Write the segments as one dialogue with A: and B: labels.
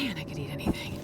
A: Man, I could eat anything.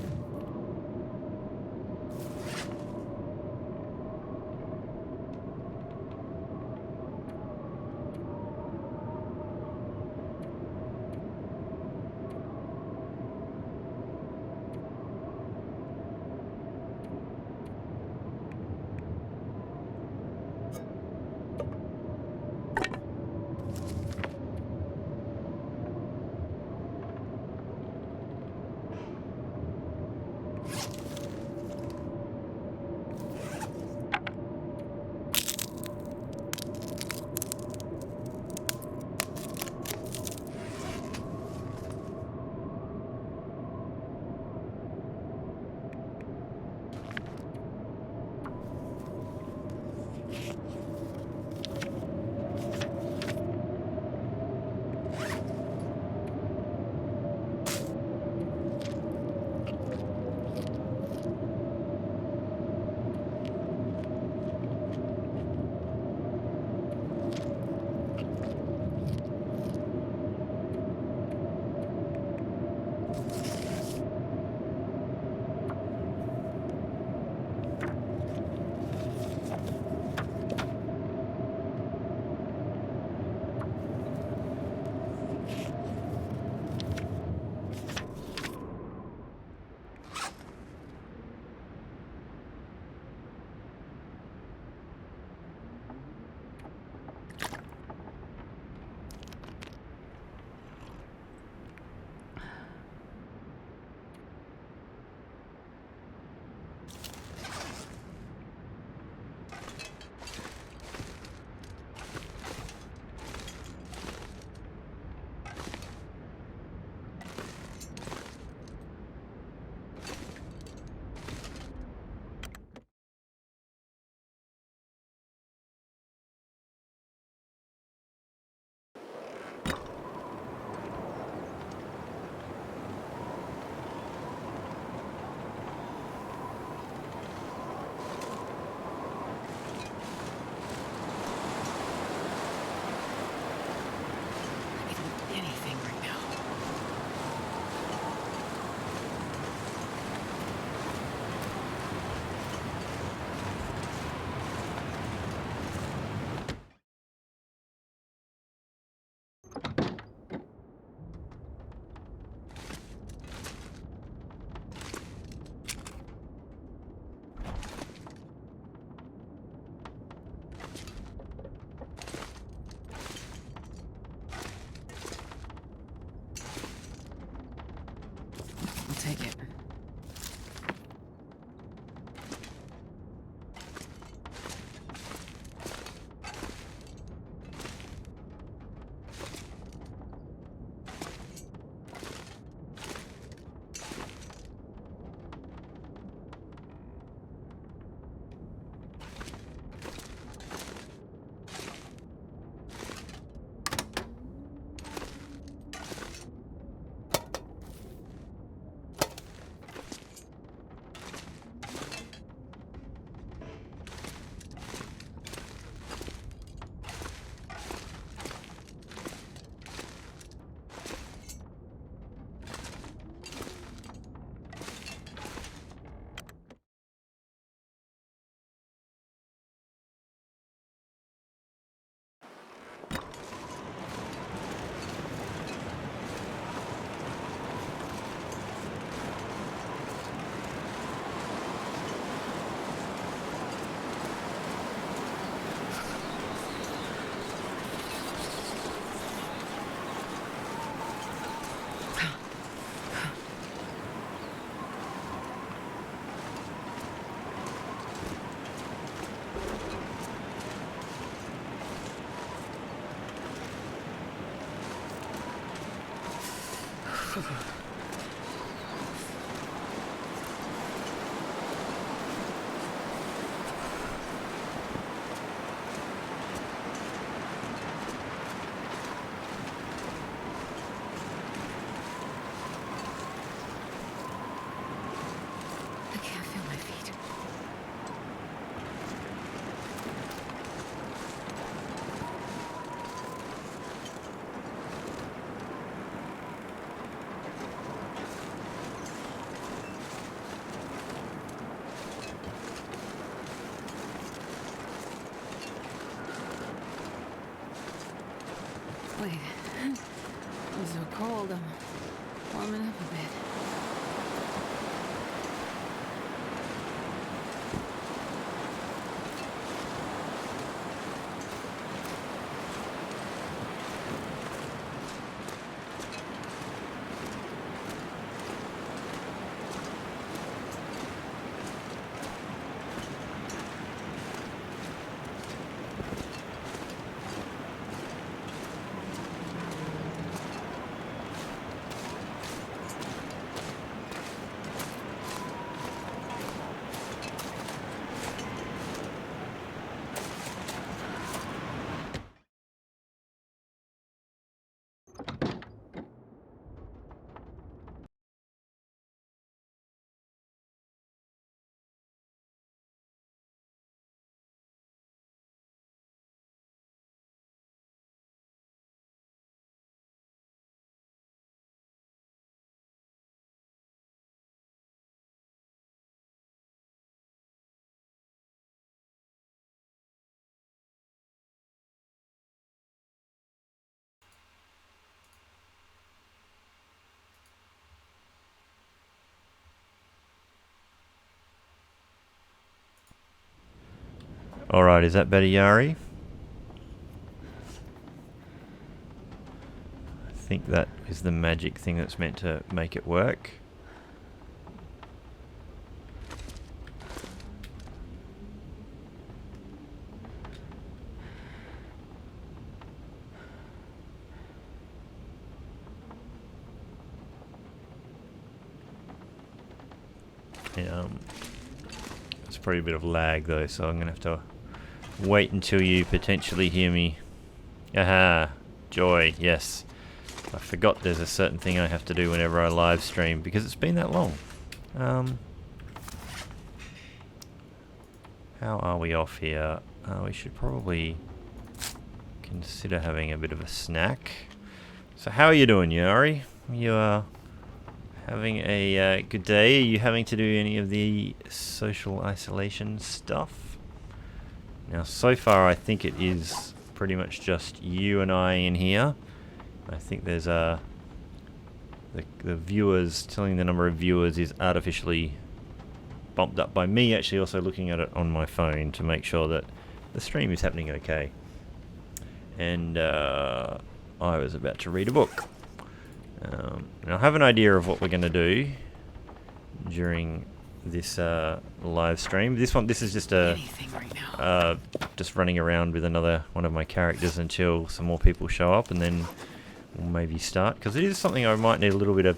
A: Take it.
B: Alright, is that better, Yari? I think that is the magic thing that's meant to make it work. It's probably a bit of lag though, so I'm gonna have to wait until you potentially hear me. Aha, joy, yes. I forgot there's a certain thing I have to do whenever I live stream because it's been that long. How are we off here? We should probably consider having a bit of a snack. So how are you doing, Yari? You are having a good day? Are you having to do any of the social isolation stuff? Now, so far, I think it is pretty much just you and I in here. I think there's the viewers, telling the number of viewers is artificially bumped up by me actually also looking at it on my phone to make sure that the stream is happening okay. And I was about to read a book. And I have an idea of what we're going to do during this live stream. This is just just running around with another one of my characters until some more people show up, and then we'll maybe start, because it is something I might need a little bit of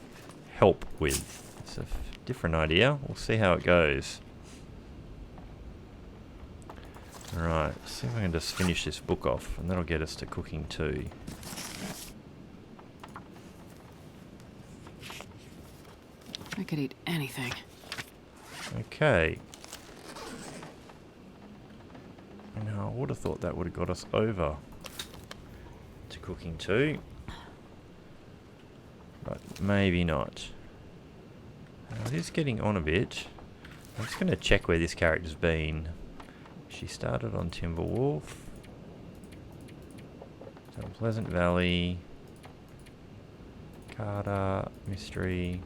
B: help with. It's a different idea. We'll see how it goes. Alright, let's see if I can just finish this book off, and that'll get us to cooking too.
A: I could eat anything.
B: Okay. Now, I would have thought that would have got us over to cooking too. But maybe not. It is getting on a bit. I'm just going to check where this character's been. She started on Timberwolf. So Pleasant Valley. Carter. Mystery.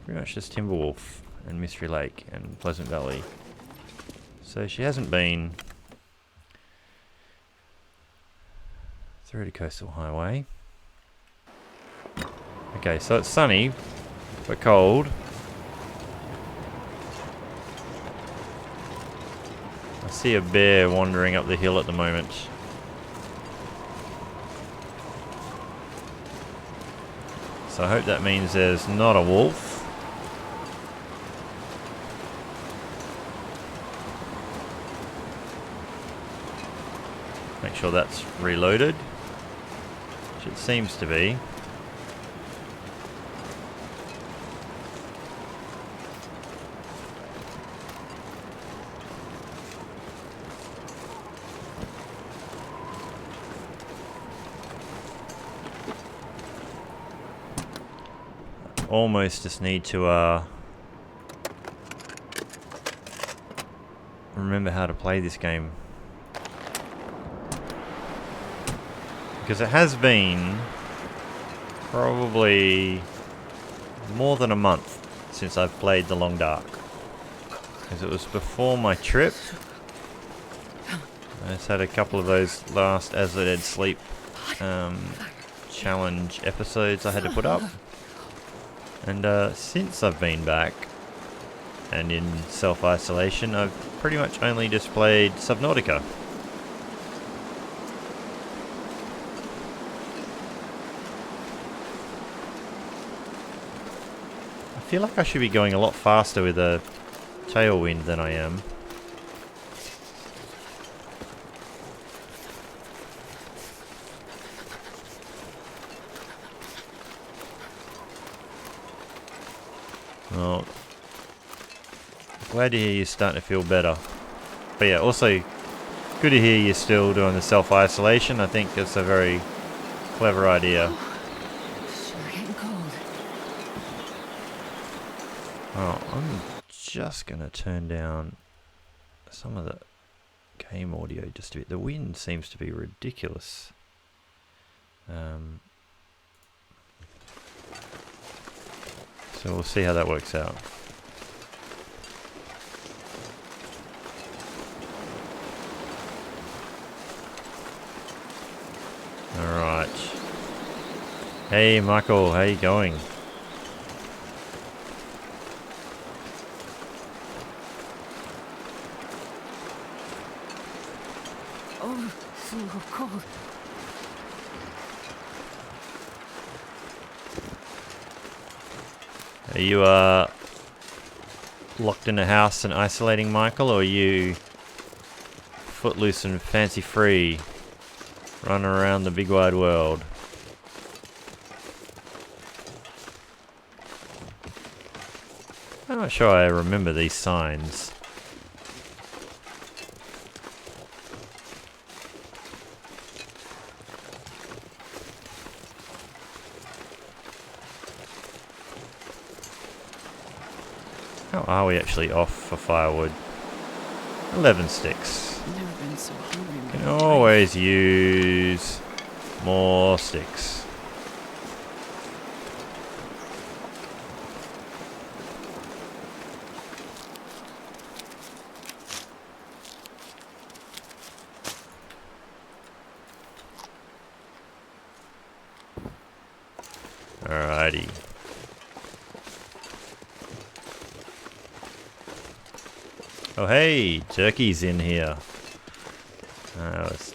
B: Pretty much just Timberwolf and Mystery Lake and Pleasant Valley. So she hasn't been through to Coastal Highway. Okay, so it's sunny, but cold. I see a bear wandering up the hill at the moment. So I hope that means there's not a wolf. Make sure that's reloaded, which it seems to be. Almost just need to remember how to play this game, because it has been probably more than a month since I've played The Long Dark, because it was before my trip. I just had a couple of those last As I Dead Sleep challenge episodes I had to put up. And since I've been back and in self-isolation, I've pretty much only just played Subnautica. I feel like I should be going a lot faster with a tailwind than I am. Well, glad to hear you're starting to feel better. But yeah, also good to hear you're still doing the self-isolation. I think it's a very clever idea.
A: Sure getting cold.
B: Oh, I'm just going to turn down some of the game audio just a bit. The wind seems to be ridiculous. So we'll see how that works out. Hey Michael, how you going?
A: Oh, so cold.
B: Are you locked in a house and isolating, Michael, or are you footloose and fancy free, running around the big wide world? I'm not sure I remember these signs. How are we actually off for firewood? 11 sticks.
A: Never been so hungry in my
B: Can
A: life.
B: always use more sticks. Alrighty. Oh hey, turkey's in here. Let's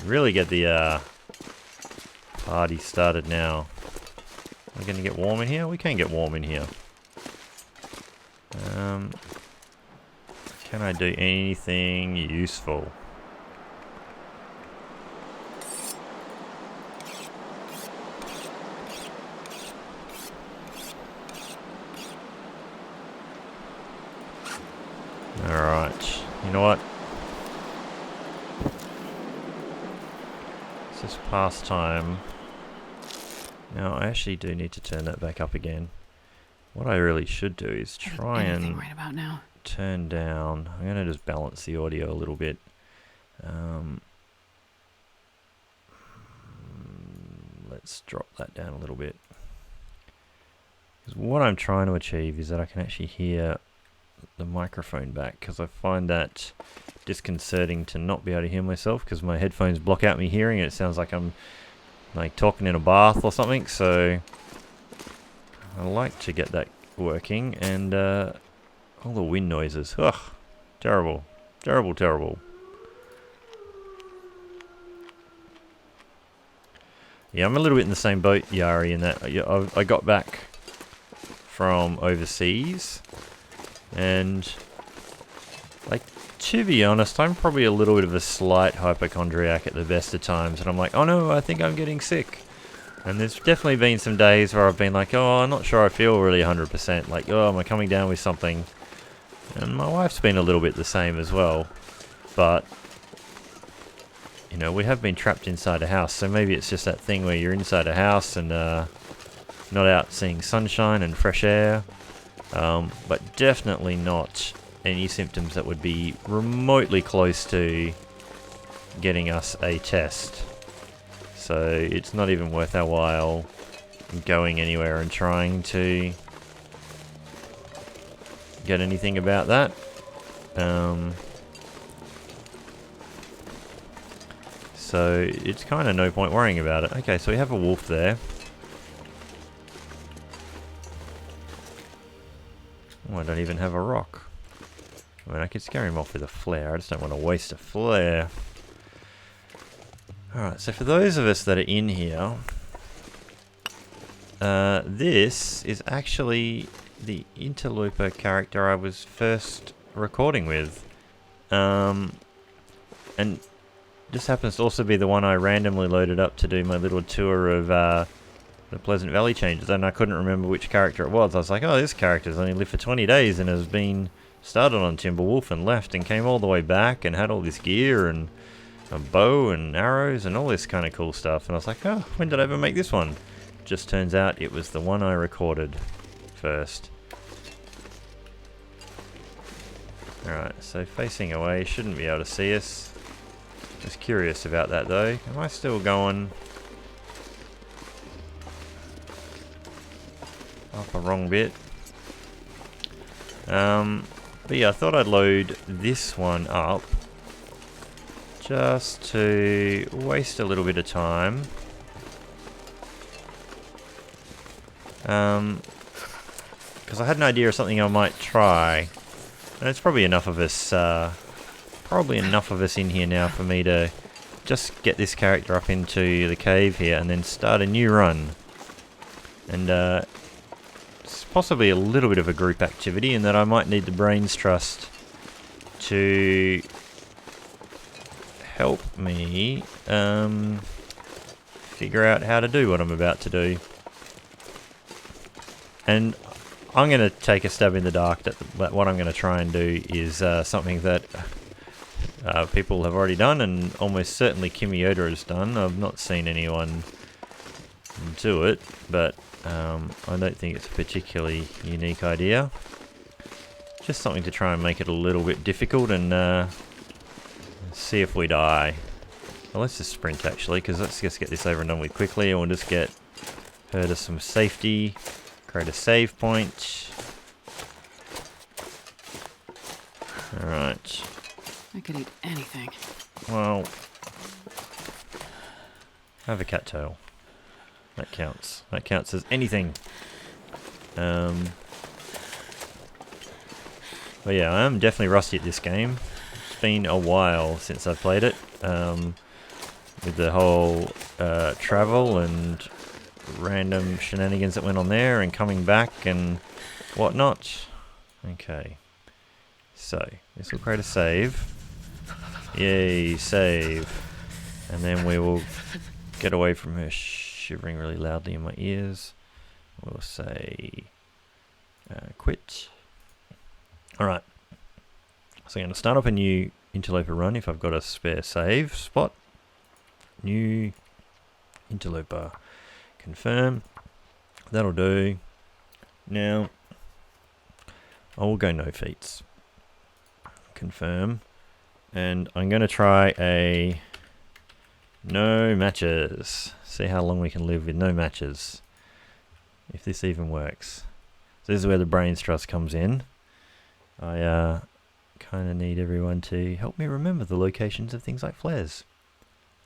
B: really get the party started now. We're gonna get warm in here? We can get warm in here. Can I do anything useful? Alright, you know what? It's just past time. Now I actually do need to turn that back up again. What I really should do is try
A: Anything
B: and
A: right about now.
B: turn down. I'm going to just balance the audio a little bit. Let's drop that down a little bit. 'Cause what I'm trying to achieve is that I can actually hear the microphone back, because I find that disconcerting to not be able to hear myself, because my headphones block out me hearing it. It sounds like I'm like talking in a bath or something, so I like to get that working. And all the wind noises, ugh, terrible, terrible, terrible. Yeah, I'm a little bit in the same boat, Yari, in that I got back from overseas, and like, to be honest, I'm probably a little bit of a slight hypochondriac at the best of times, and I'm like, oh no, I think I'm getting sick. And there's definitely been some days where I've been like, oh, I'm not sure I feel really 100%, like, oh, am I coming down with something? And my wife's been a little bit the same as well, but you know, we have been trapped inside a house, so maybe it's just that thing where you're inside a house and not out seeing sunshine and fresh air, but definitely not any symptoms that would be remotely close to getting us a test. So it's not even worth our while going anywhere and trying to get anything about that. So it's kind of no point worrying about it. Okay, so we have a wolf there. Oh, I don't even have a rock. I mean, I could scare him off with a flare. I just don't want to waste a flare. Alright, so for those of us that are in here, this is actually the interloper character I was first recording with. And this happens to also be the one I randomly loaded up to do my little tour of the Pleasant Valley changes, and I couldn't remember which character it was. I was like, oh, this character's only lived for 20 days and has been started on Timberwolf and left and came all the way back and had all this gear and a bow and arrows and all this kind of cool stuff. And I was like, oh, when did I ever make this one? Just turns out it was the one I recorded first. Alright, so facing away, shouldn't be able to see us. Just curious about that though. Am I still going up a wrong bit? But yeah, I thought I'd load this one up just to waste a little bit of time Because I had an idea of something I might try. And it's probably enough of us, in here now for me to just get this character up into the cave here and then start a new run. And it's possibly a little bit of a group activity in that I might need the brain's trust to help me figure out how to do what I'm about to do. And I'm going to take a stab in the dark that what I'm going to try and do is something that people have already done, and almost certainly Kimi Yoda has done. I've not seen anyone do it, but I don't think it's a particularly unique idea. Just something to try and make it a little bit difficult and see if we die. Well, let's just sprint actually, because let's just get this over and done with quickly, and we'll just get her to some safety. Create a save point. Alright.
A: I could eat anything.
B: Well, have a cattail. That counts. That counts as anything. But yeah, I am definitely rusty at this game. It's been a while since I've played it. With the whole travel and random shenanigans that went on there and coming back and whatnot. Okay. So, this will create a save. Yay, save. And then we will get away from her shivering really loudly in my ears. We'll say quit. Alright. So I'm going to start up a new interloper run if I've got a spare save spot. New interloper. Confirm. That'll do. Now, I will go no feats. Confirm. And I'm going to try a no matches. See how long we can live with no matches. If this even works. So this is where the brain's trust comes in. I kind of need everyone to help me remember the locations of things like flares.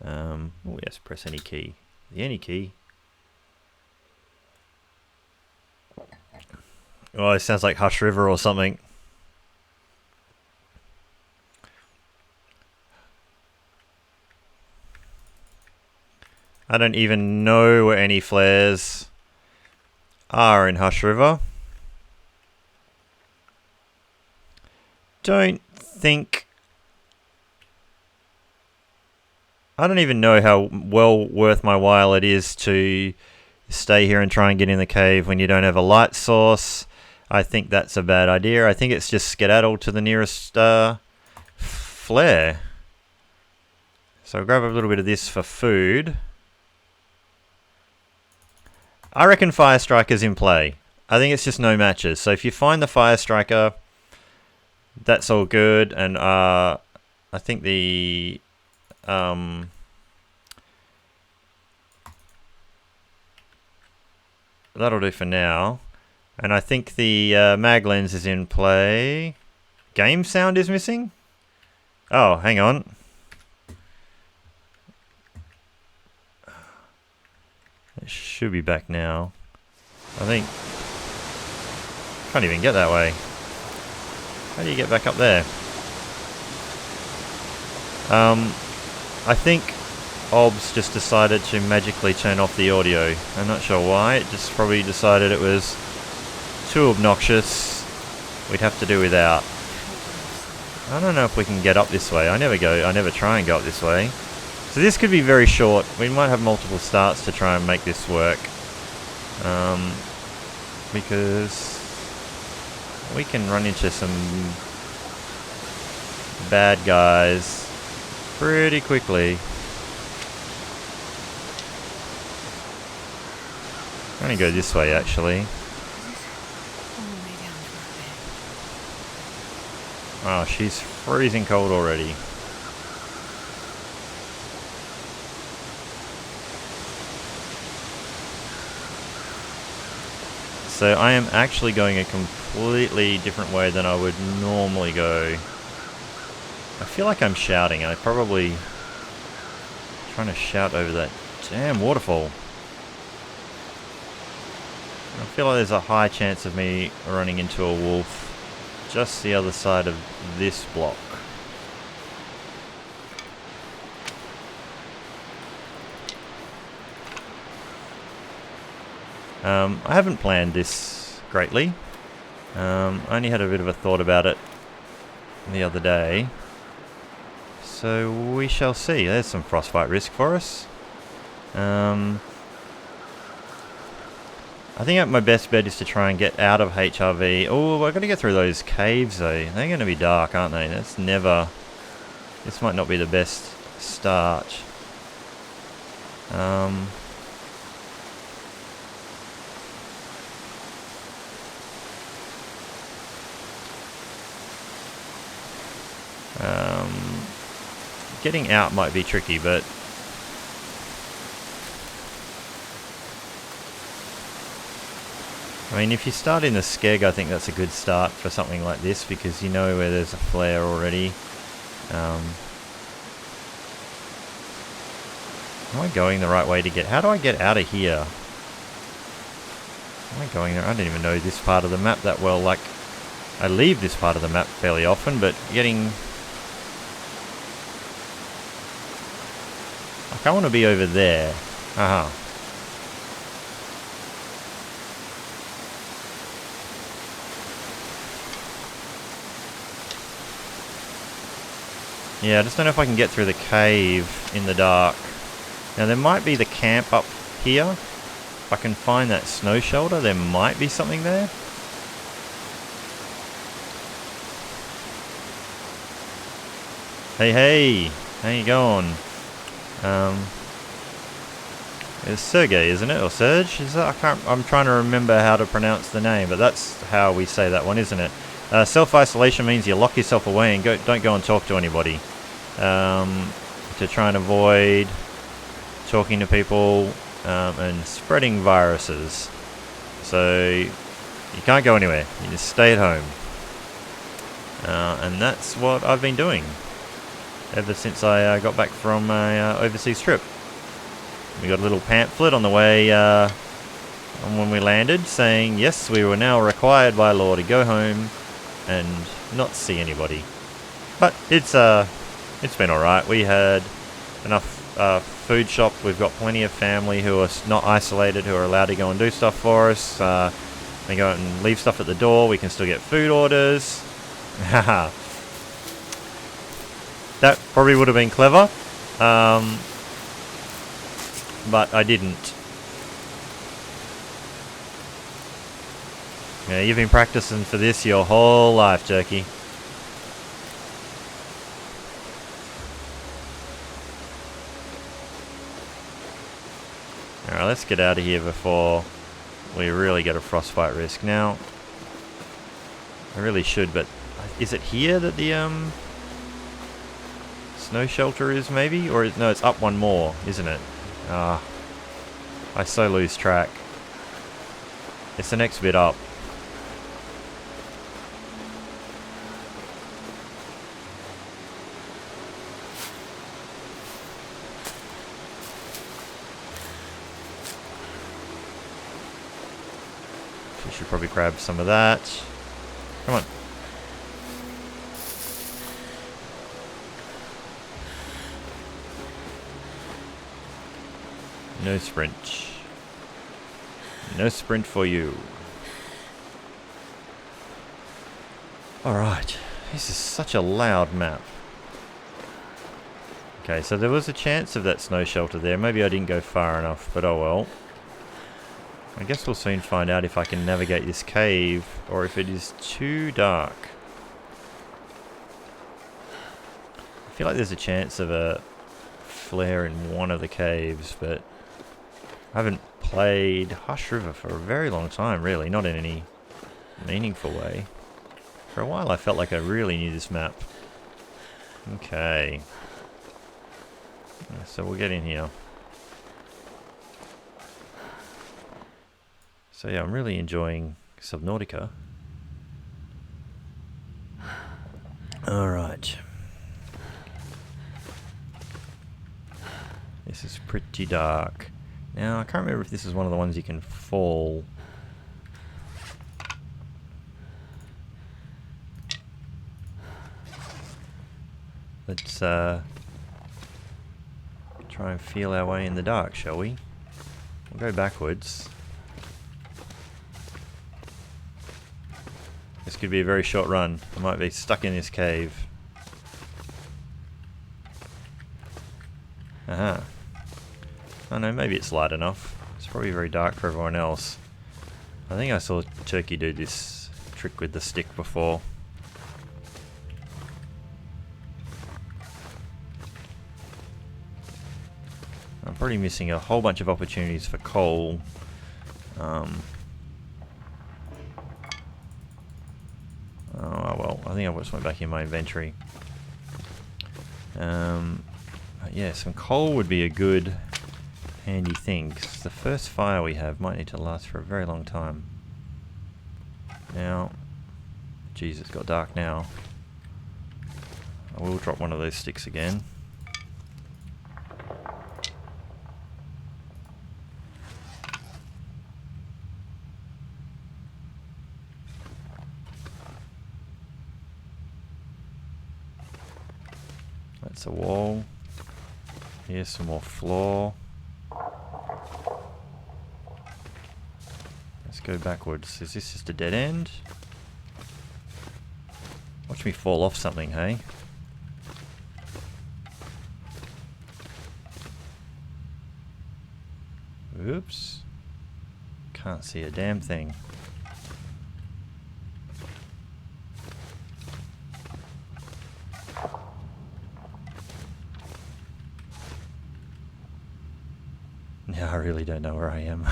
B: Oh yes, press any key. The any key. Oh, it sounds like Hush River or something. I don't even know where any flares are in Hush River. I don't even know how well worth my while it is to stay here and try and get in the cave when you don't have a light source. I think that's a bad idea. I think it's just skedaddle to the nearest flare. So I'll grab a little bit of this for food. I reckon Fire Striker's in play. I think it's just no matches. So if you find the Fire Striker, that's all good. And I think the that'll do for now. And I think the mag lens is in play. Game sound is missing? Oh, hang on. It should be back now. I think. Can't even get that way. How do you get back up there? I think OBS just decided to magically turn off the audio. I'm not sure why. It just probably decided it was too obnoxious. We'd have to do without. I don't know if we can get up this way. I never try and go up this way. So this could be very short. We might have multiple starts to try and make this work. Because we can run into some bad guys pretty quickly. I'm gonna go this way actually. Oh, she's freezing cold already. So I am actually going a completely different way than I would normally go. I feel like I'm shouting. I'm probably trying to shout over that damn waterfall. I feel like there's a high chance of me running into a wolf just the other side of this block. I haven't planned this greatly. I only had a bit of a thought about it the other day. So we shall see. There's some frostbite risk for us. I think my best bet is to try and get out of HRV. Oh, I've got to get through those caves though. They're going to be dark, aren't they? That's never... This might not be the best start. Getting out might be tricky, but I mean, if you start in the skeg, I think that's a good start for something like this because you know where there's a flare already. Am I going the right way to get... How do I get out of here? Am I going there? I don't even know this part of the map that well. Like, I leave this part of the map fairly often, but getting... Like, I want to be over there. Aha. Yeah, I just don't know if I can get through the cave in the dark. Now, there might be the camp up here. If I can find that snow shelter, there might be something there. Hey, hey! How you going? It's Sergey, isn't it? Or Serge? Is that? I'm trying to remember how to pronounce the name, but that's how we say that one, isn't it? Self-isolation means you lock yourself away and don't go and talk to anybody. To try and avoid talking to people and spreading viruses. So you can't go anywhere. You just stay at home. And that's what I've been doing ever since I got back from my overseas trip. We got a little pamphlet on the way when we landed saying, yes, we were now required by law to go home and not see anybody. But it's been alright. We had enough food shops. We've got plenty of family who are not isolated, who are allowed to go and do stuff for us. They go out and leave stuff at the door. We can still get food orders. Haha. That probably would have been clever. But I didn't. Yeah, you've been practicing for this your whole life, Jerky. Alright, let's get out of here before we really get a frostbite risk. Now, I really should, but is it here that the snow shelter is maybe? Or no, it's up one more, isn't it? I so lose track. It's the next bit up. We should probably grab some of that. Come on. No sprint. No sprint for you. Alright. This is such a loud map. Okay, so there was a chance of that snow shelter there. Maybe I didn't go far enough, but oh well. I guess we'll soon find out if I can navigate this cave or if it is too dark. I feel like there's a chance of a flare in one of the caves, but I haven't played Hush River for a very long time, really, not in any meaningful way. For a while I felt like I really knew this map. Okay. So we'll get in here. So yeah, I'm really enjoying Subnautica. Alright. This is pretty dark. Now, I can't remember if this is one of the ones you can fall Let's try and feel our way in the dark, shall we? We'll go backwards. This could be a very short run. I might be stuck in this cave. Aha. Oh no, maybe it's light enough. It's probably very dark for everyone else. I think I saw Turkey do this trick with the stick before. I'm probably missing a whole bunch of opportunities for coal. Oh well, I think I just went back in my inventory. Yeah, some coal would be a good, handy thing, 'cause the first fire we have might need to last for a very long time. Now, geez, it's got dark now. I will drop one of those sticks again. That's a wall. Here's some more floor. Let's go backwards. Is this just a dead end? Watch me fall off something, hey? Oops. Can't see a damn thing. Now I really don't know where I am.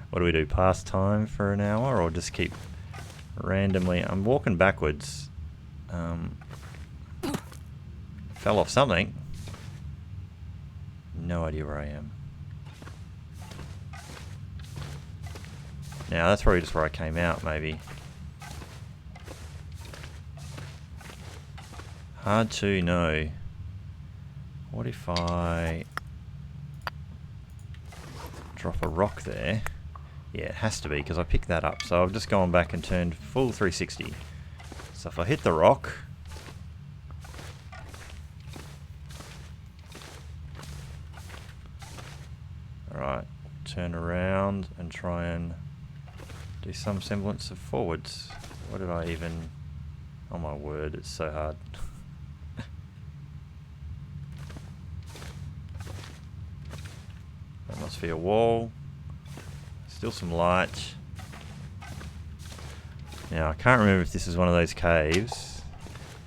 B: What do we do? Pass time for an hour or just keep randomly... I'm walking backwards. Fell off something. No idea where I am. Now that's probably just where I came out, maybe. Hard to know. What if I drop a rock there? Yeah, it has to be because I picked that up. So I've just gone back and turned full 360. So if I hit the rock... Alright, turn around and try and do some semblance of forwards. What did I even... Oh my word, it's so hard. That must be a wall. Still some light. Now I can't remember if this is one of those caves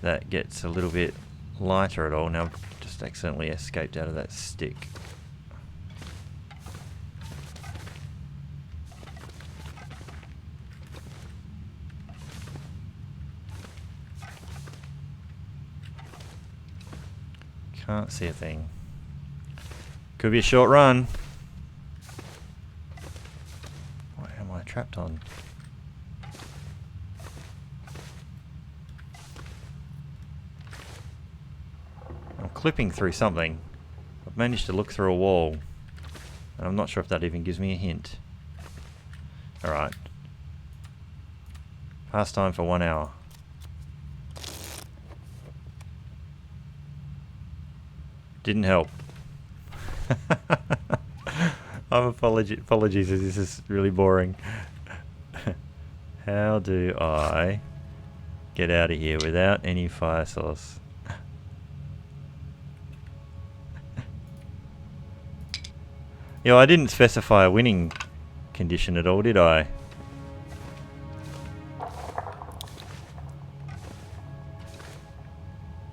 B: that gets a little bit lighter at all. Now I've just accidentally escaped out of that stick. Can't see a thing. Could be a short run. What am I trapped on? I'm clipping through something. I've managed to look through a wall. And I'm not sure if that even gives me a hint. Alright. Past time for 1 hour. Didn't help. Apologies if this is really boring. How do I get out of here without any fire source? You know, I didn't specify a winning condition at all, did I?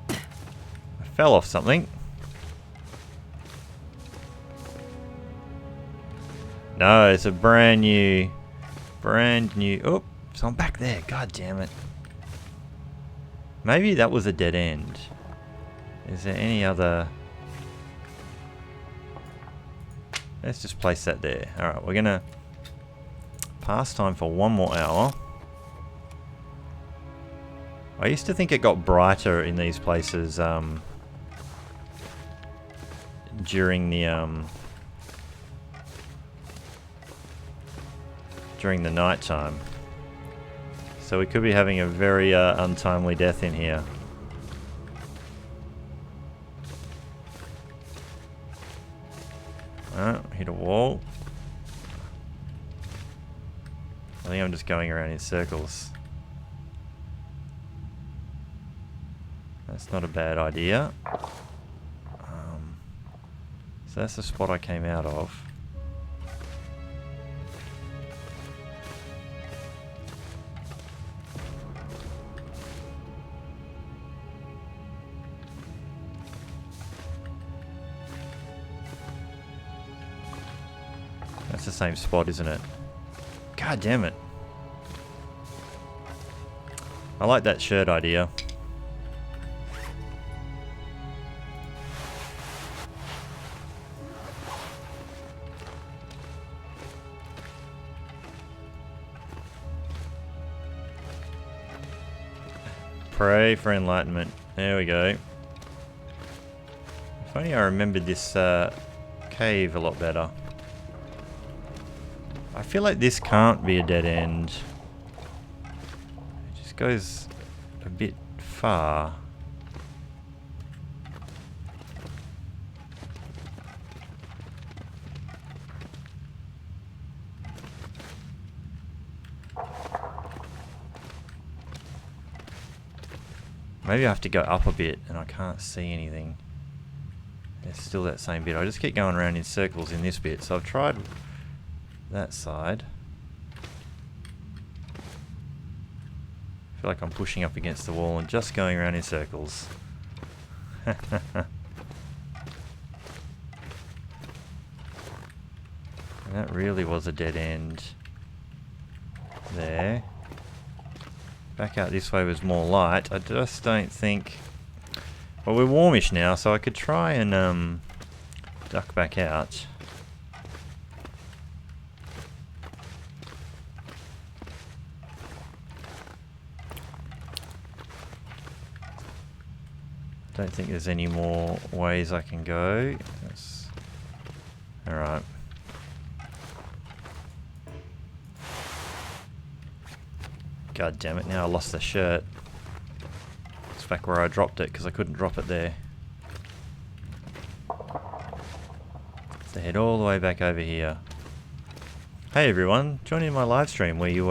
B: I fell off something. No, it's a brand new... Oh, so I'm back there. God damn it. Maybe that was a dead end. Is there any other... Let's just place that there. Alright, we're gonna pass time for 1 more hour. I used to think it got brighter in these places during the night time. So we could be having a very untimely death in here. Hit a wall. I think I'm just going around in circles. That's not a bad idea. So that's the spot I came out of. That's the same spot, isn't it? God damn it. I like that shirt idea. Pray for enlightenment. There we go. If only I remembered this cave a lot better. I feel like this can't be a dead end. It just goes a bit far. Maybe I have to go up a bit and I can't see anything. There's still that same bit. I just keep going around in circles in this bit. So I've tried that side. I feel like I'm pushing up against the wall and just going around in circles. And that really was a dead end there. Back out this way was more light. I just don't think... Well, we're warmish now, so I could try and duck back out. Don't think there's any more ways I can go. Alright. God damn it, now I lost the shirt. It's back where I dropped it because I couldn't drop it there. So head all the way back over here. Hey everyone, join in my live stream where you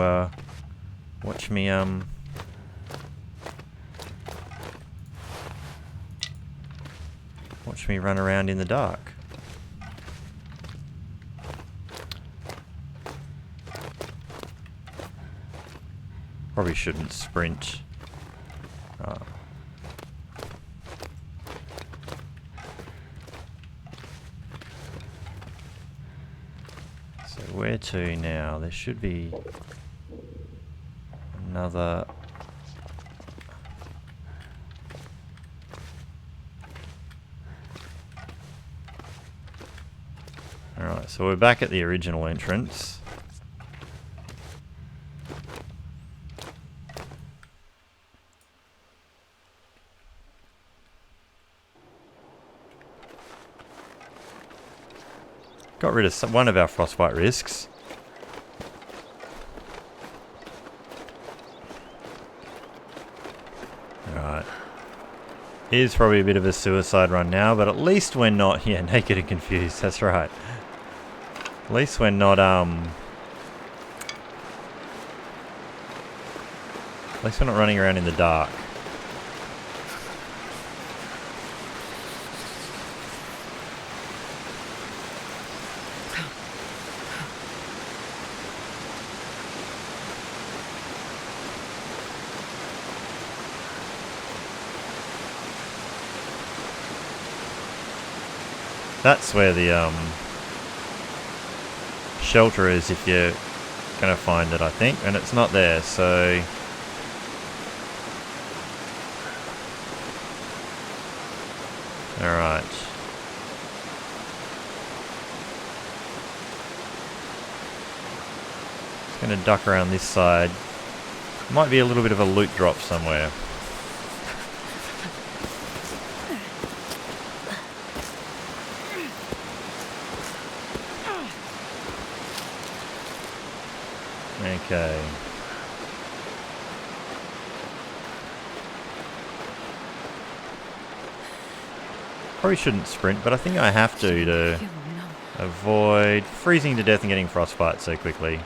B: watch me run around in the dark. Probably shouldn't sprint. So where to now? There should be another... Alright, so we're back at the original entrance. Got rid of one of our frostbite risks. Alright. Here's probably a bit of a suicide run now, but at least we're not... Yeah, naked and confused, that's right. At least we're not, At least we're not running around in the dark. That's where the shelter is if you're gonna find it, I think, and it's not there, so alright. Just gonna duck around this side. Might be a little bit of a loot drop somewhere. Okay. Probably shouldn't sprint, but I think I have to avoid freezing to death and getting frostbite so quickly.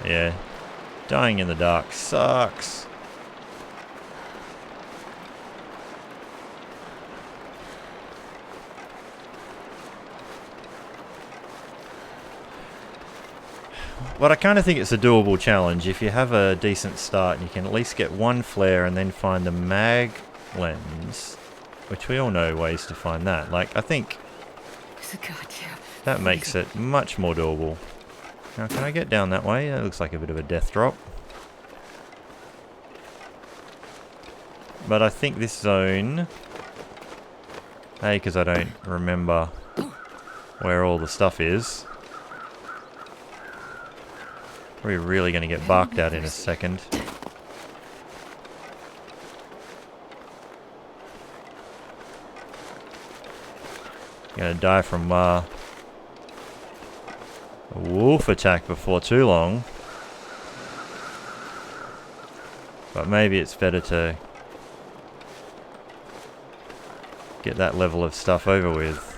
B: Yeah, dying in the dark sucks. But I kind of think it's a doable challenge. If you have a decent start and you can at least get one flare and then find the mag lens, which we all know ways to find that. Like, I think that makes it much more doable. Now, can I get down that way? That looks like a bit of a death drop. But I think this zone... Hey, because I don't remember where all the stuff is. We're really going to get barked at in a second. Gonna die from a wolf attack before too long. But maybe it's better to get that level of stuff over with.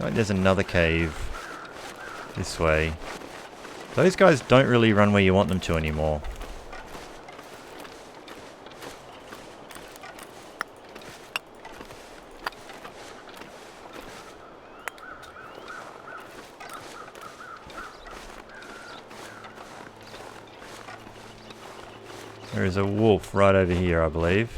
B: Like there's another cave this way. Those guys don't really run where you want them to anymore. There is a wolf right over here, I believe.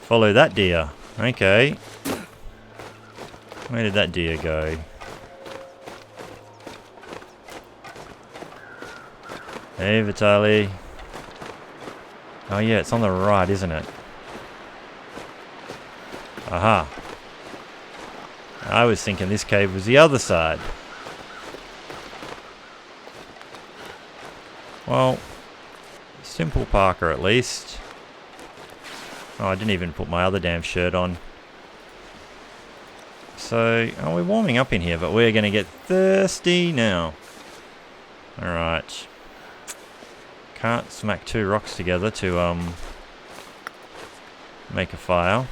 B: Follow that deer. Okay. Where did that deer go? Hey, Vitaly. Oh yeah, it's on the right, isn't it? Aha. I was thinking this cave was the other side. Well, simple Parker at least. Oh, I didn't even put my other damn shirt on. So, we're warming up in here, but we're going to get thirsty now. Alright. Can't smack two rocks together to, make a fire.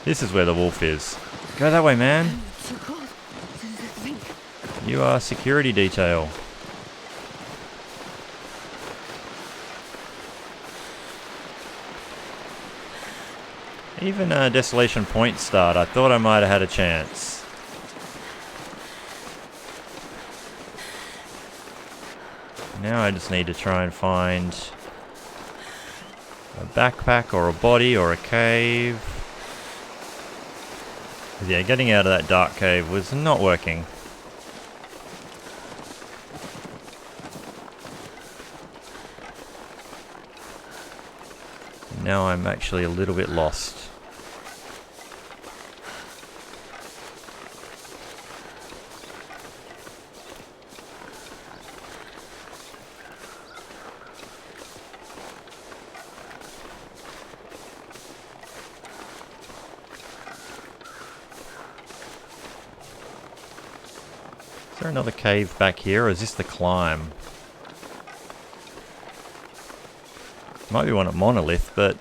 B: This is where the wolf is. Go that way, man. You are security detail. Even a Desolation Point start, I thought I might have had a chance. Now I just need to try and find a backpack or a body or a cave. Yeah, getting out of that dark cave was not working. Now I'm actually a little bit lost. Is there another cave back here, or is this the climb? Might be one at Monolith, but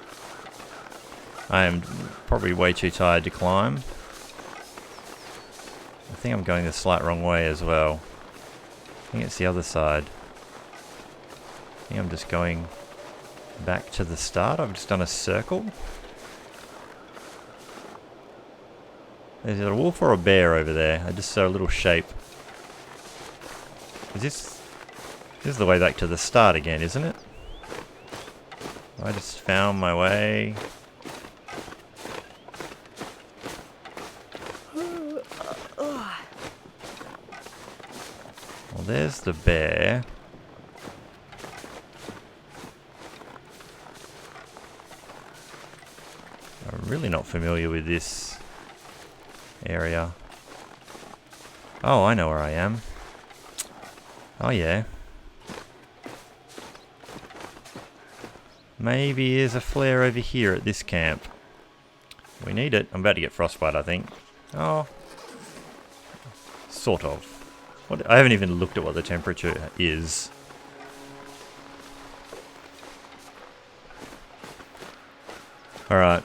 B: I am probably way too tired to climb. I think I'm going the slight wrong way as well. I think it's the other side. I think I'm just going back to the start. I've just done a circle. Is it a wolf or a bear over there? I just saw a little shape. This is the way back to the start again, isn't it? I just found my way. Well, there's the bear. I'm really not familiar with this area. Oh, I know where I am. Oh yeah. Maybe there's a flare over here at this camp. We need it. I'm about to get frostbite, I think. Oh. Sort of. What, I haven't even looked at what the temperature is. Alright.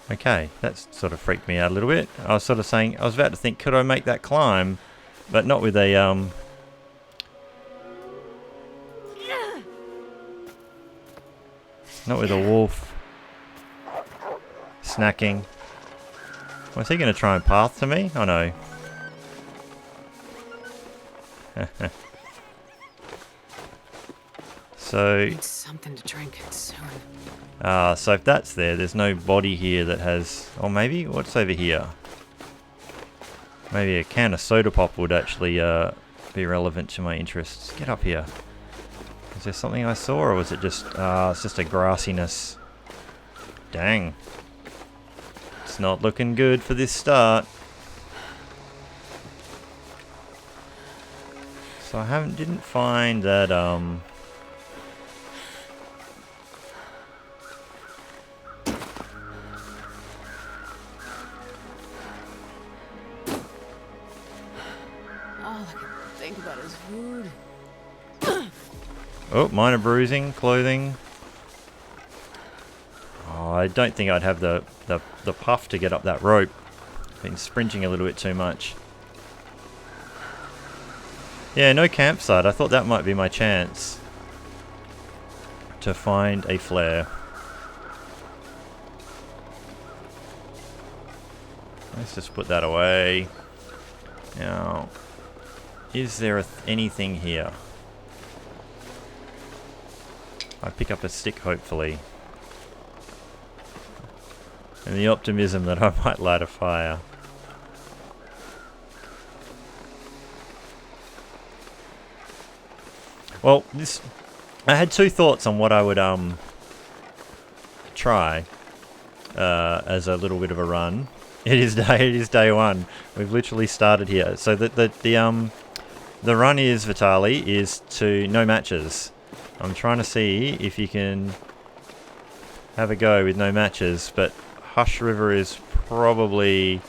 B: Okay, that sort of freaked me out a little bit. I was sort of saying, I was about to think, could I make that climb? But not with a, not with a wolf. Snacking. Was he going to try and path to me? Oh no. So...
A: Need something to drink soon.
B: so if that's there, there's no body here that has... Or maybe? What's over here? Maybe a can of soda pop would actually be relevant to my interests. Get up here. Is there something I saw, or was it just... it's just a grassiness. Dang. It's not looking good for this start. So I didn't find that,
A: Oh, all I can think about is food.
B: Oh, minor bruising, clothing. Oh, I don't think I'd have the puff to get up that rope. I've been sprinting a little bit too much. Yeah, no campsite. I thought that might be my chance to find a flare. Let's just put that away. Now, is there anything here? I pick up a stick, hopefully. And the optimism that I might light a fire. Well, I had two thoughts on what I would try as a little bit of a run. It is day one. We've literally started here. So the run is, Vitali, is to no matches. I'm trying to see if you can have a go with no matches, but Hush River is probably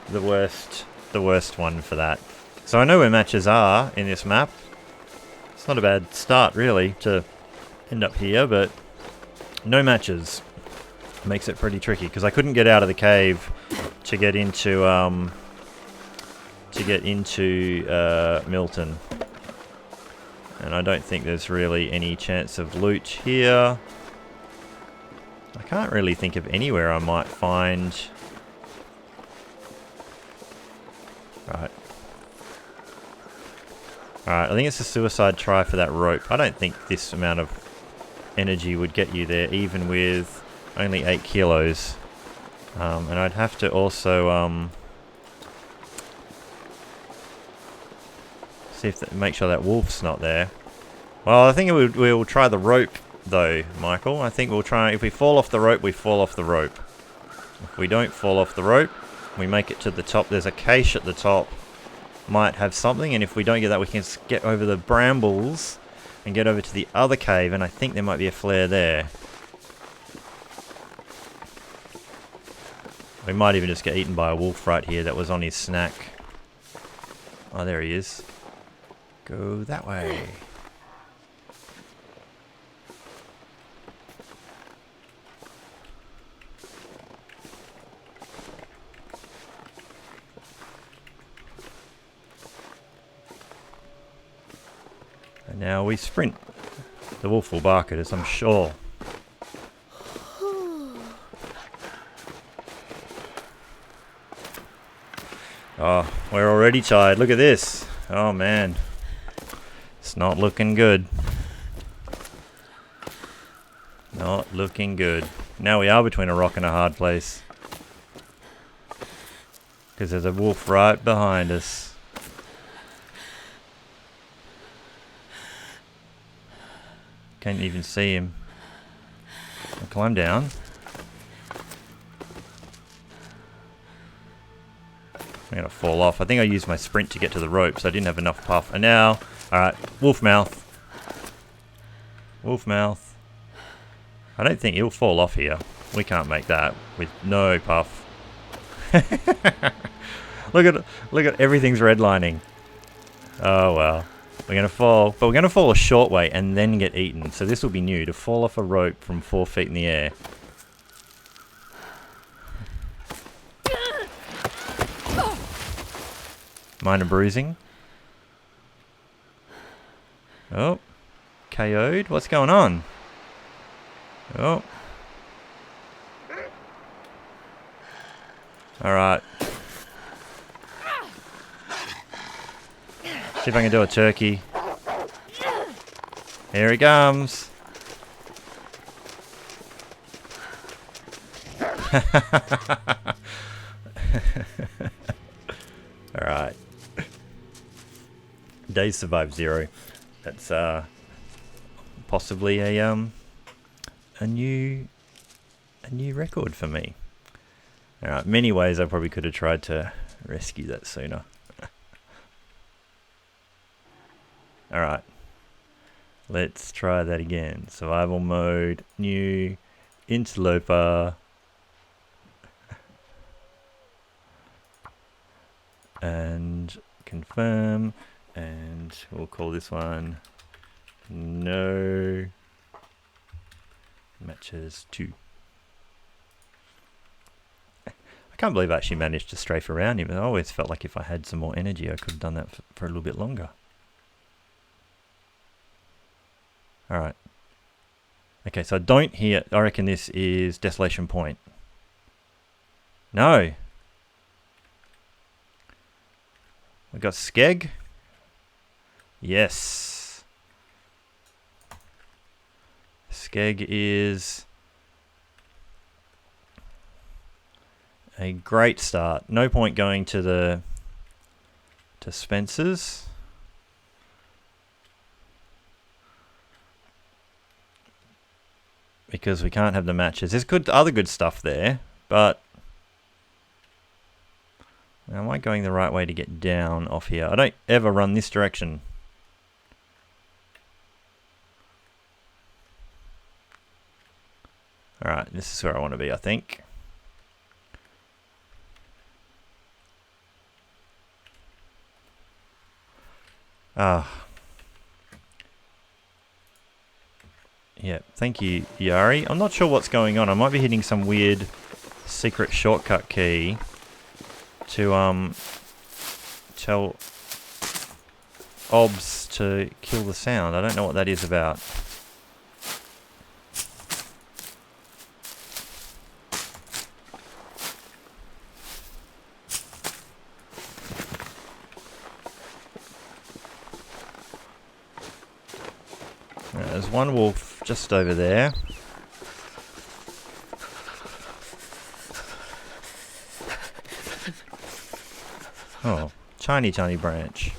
B: the worst one for that. So I know where matches are in this map. It's not a bad start really to end up here, but no matches makes it pretty tricky because I couldn't get out of the cave to get into Milton. And I don't think there's really any chance of loot here. I can't really think of anywhere I might find... Right. Alright, I think it's a suicide try for that rope. I don't think this amount of energy would get you there, even with only 8 kilos. And I'd have to also... see if make sure that wolf's not there. Well, I think we'll try the rope though, Michael. I think we'll try. If we fall off the rope, we fall off the rope. If we don't fall off the rope, we make it to the top. There's a cache at the top. Might have something, and if we don't get that, we can get over the brambles and get over to the other cave, and I think there might be a flare there. We might even just get eaten by a wolf right here that was on his snack. Oh, there he is. Go that way. And now we sprint. The wolf will bark at us, I'm sure. Oh, we're already tired. Look at this. Oh man. It's not looking good. Not looking good. Now we are between a rock and a hard place. Because there's a wolf right behind us. Can't even see him. I'll climb down. going to fall off. I think I used my sprint to get to the rope, so I didn't have enough puff. And now, alright, wolf mouth. Wolf mouth. I don't think he'll fall off here. We can't make that with no puff. Look at everything's redlining. Oh well. We're going to fall, but we're going to fall a short way and then get eaten. So this will be new, to fall off a rope from 4 feet in the air. Minor bruising. Oh. KO'd. What's going on? Oh. Alright. See if I can do a turkey. Here he comes. Alright. Days survive 0. That's possibly a new record for me. Alright, many ways I probably could have tried to rescue that sooner. Alright. Let's try that again. Survival mode, new, interloper. And confirm. And we'll call this one no matches 2. I can't believe I actually managed to strafe around him. I always felt like if I had some more energy I could have done that for a little bit longer. Alright. Okay, so I don't hear... I reckon this is Desolation Point. No! We got Skeg? Yes. Skeg is a great start. No point going to Spencer's. Because we can't have the matches. There's other good stuff there, but am I going the right way to get down off here? I don't ever run this direction. Alright, this is where I want to be, I think. Yeah, thank you, Yari. I'm not sure what's going on. I might be hitting some weird secret shortcut key to tell OBS to kill the sound. I don't know what that is about. There's one wolf just over there. Oh, tiny branch.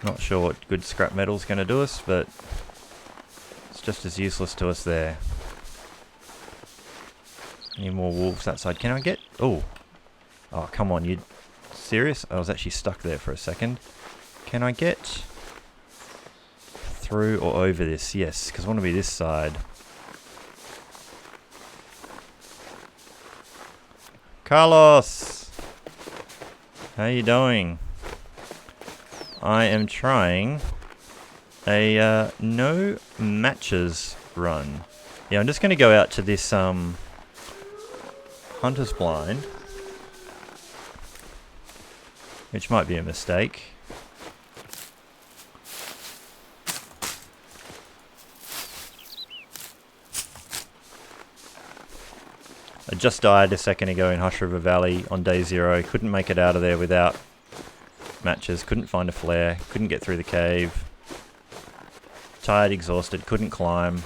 B: Not sure what good scrap metal's going to do us, but it's just as useless to us there. Any more wolves outside? Can I get... Oh, come on, you serious? I was actually stuck there for a second. Can I get through or over this? Yes, because I want to be this side. Carlos! How you doing? I am trying a no matches run. Yeah, I'm just going to go out to this hunter's blind, which might be a mistake. I just died a second ago in Hush River Valley on day 0. Couldn't make it out of there without matches. Couldn't find a flare. Couldn't get through the cave. Tired, exhausted. Couldn't climb.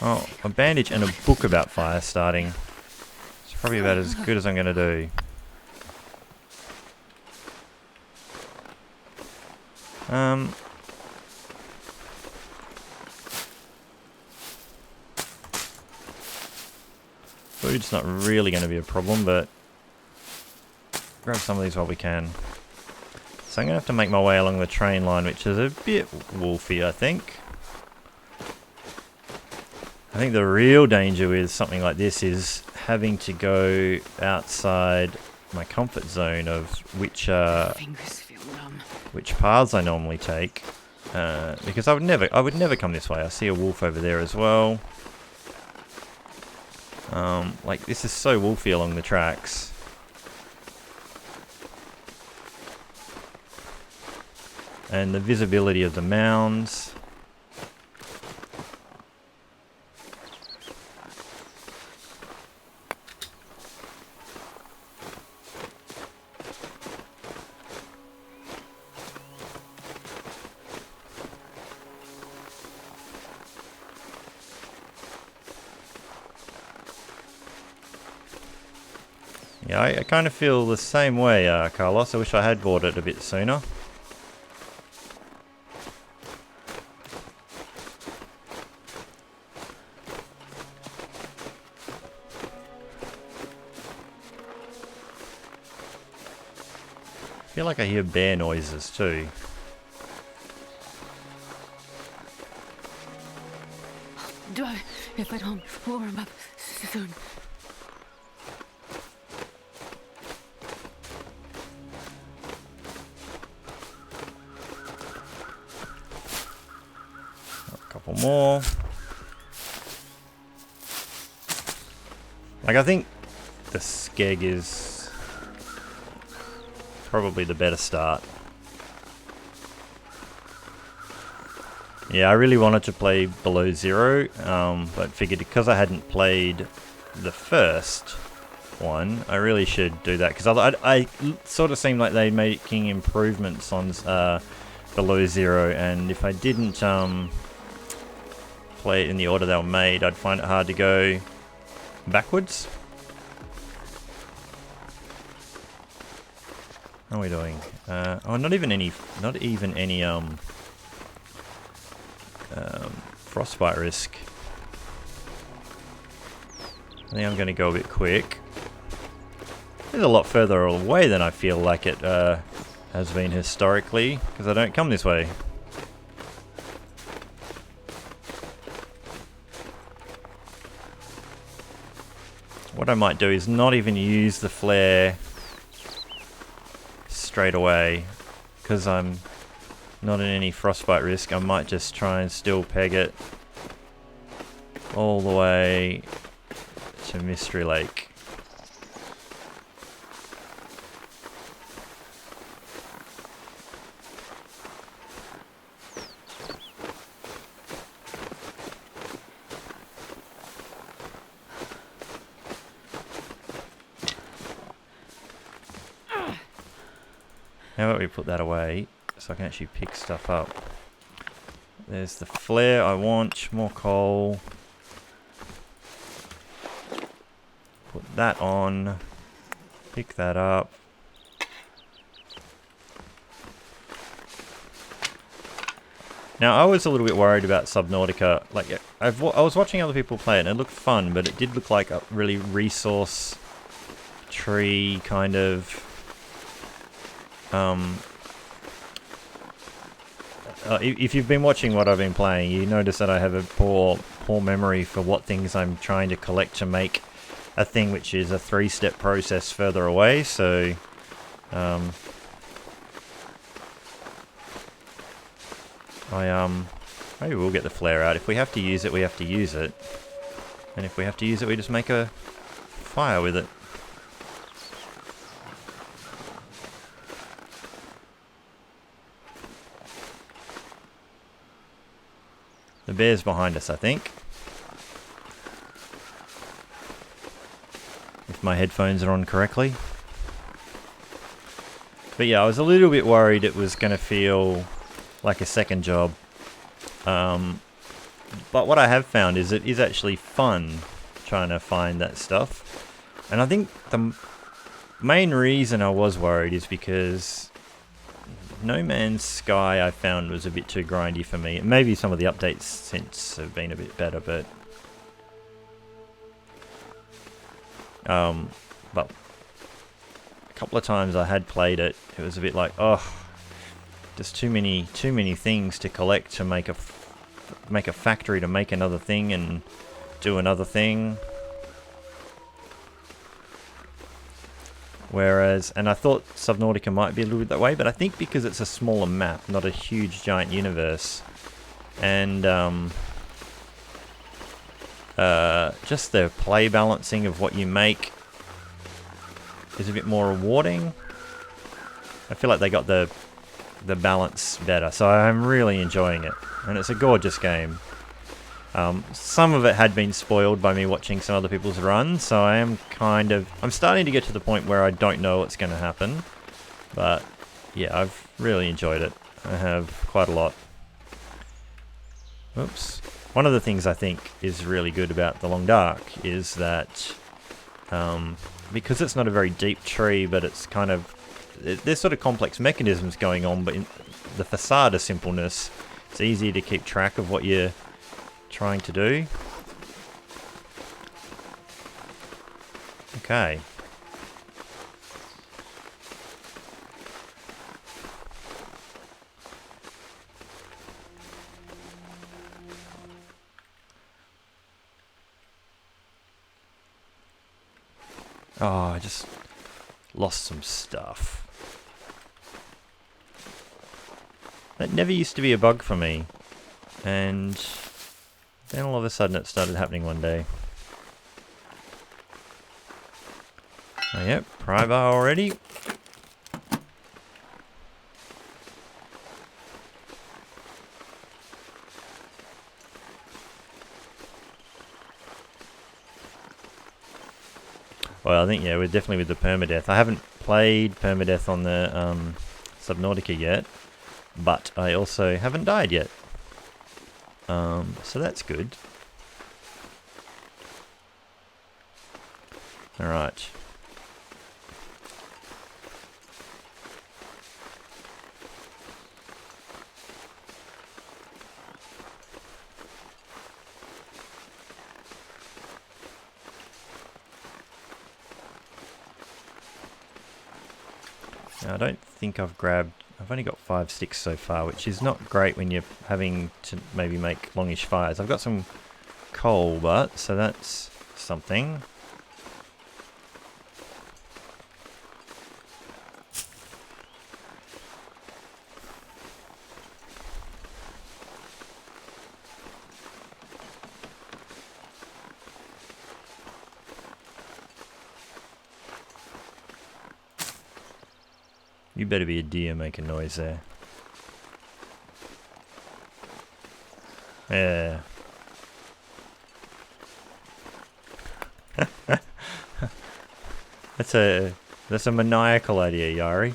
B: Oh, a bandage and a book about fire starting. It's probably about as good as I'm going to do. Food's not really going to be a problem, but grab some of these while we can. So I'm going to have to make my way along the train line, which is a bit wolfy, I think. I think the real danger with something like this is having to go outside my comfort zone of which paths I normally take, because I would never come this way. I see a wolf over there as well. Like, this is so wolfy along the tracks. And the visibility of the mounds. Yeah, I kind of feel the same way, Carlos. I wish I had bought it a bit sooner. I feel like I hear bear noises too.
A: Drive if I don't warm up soon.
B: A couple more. Like, I think the skeg is probably the better start. Yeah, I really wanted to play Below Zero, but figured because I hadn't played the first one, I really should do that, because I sort of seemed like they're making improvements on Below Zero, and if I didn't play it in the order they were made, I'd find it hard to go backwards. How are we doing? Oh, not even any frostbite risk. I think I'm going to go a bit quick. It's a lot further away than I feel like it has been historically, because I don't come this way. What I might do is not even use the flare straight away, because I'm not in any frostbite risk. I might just try and still peg it all the way to Mystery Lake. How about we put that away so I can actually pick stuff up. There's the flare I want, more coal. Put that on, pick that up. Now, I was a little bit worried about Subnautica. Like, I was watching other people play it and it looked fun, but it did look like a really resource tree kind of if you've been watching what I've been playing, you notice that I have a poor memory for what things I'm trying to collect to make a thing which is a 3-step process further away. So maybe we'll get the flare out. If we have to use it, we have to use it, and if we have to use it, we just make a fire with it. The bear's behind us, I think. If my headphones are on correctly. But yeah, I was a little bit worried it was going to feel like a second job. But what I have found is it is actually fun trying to find that stuff. And I think the main reason I was worried is because No Man's Sky I found was a bit too grindy for me. Maybe some of the updates since have been a bit better, but But a couple of times I had played it, it was a bit like, oh, just too many things to collect to make a factory to make another thing and do another thing. Whereas, and I thought Subnautica might be a little bit that way, but I think because it's a smaller map, not a huge giant universe, and just the play balancing of what you make is a bit more rewarding. I feel like they got the balance better, so I'm really enjoying it, and it's a gorgeous game. Some of it had been spoiled by me watching some other people's runs, so I'm starting to get to the point where I don't know what's going to happen, but yeah, I've really enjoyed it. I have quite a lot. Oops. One of the things I think is really good about the Long Dark is that because it's not a very deep tree, but it's kind of, there's sort of complex mechanisms going on, but in the facade of simpleness, it's easy to keep track of what you're trying to do. Okay. Oh, I just lost some stuff. That never used to be a bug for me, and then all of a sudden it started happening one day. Oh yep, pry bar already. Well, I think, yeah, we're definitely with the permadeath. I haven't played permadeath on the Subnautica yet, but I also haven't died yet. So that's good. Alright. Now, I don't think I've only got 5 sticks so far, which is not great when you're having to maybe make longish fires. I've got some coal, but, so that's something. You better be a deer making noise there. Yeah. That's a maniacal idea, Yari.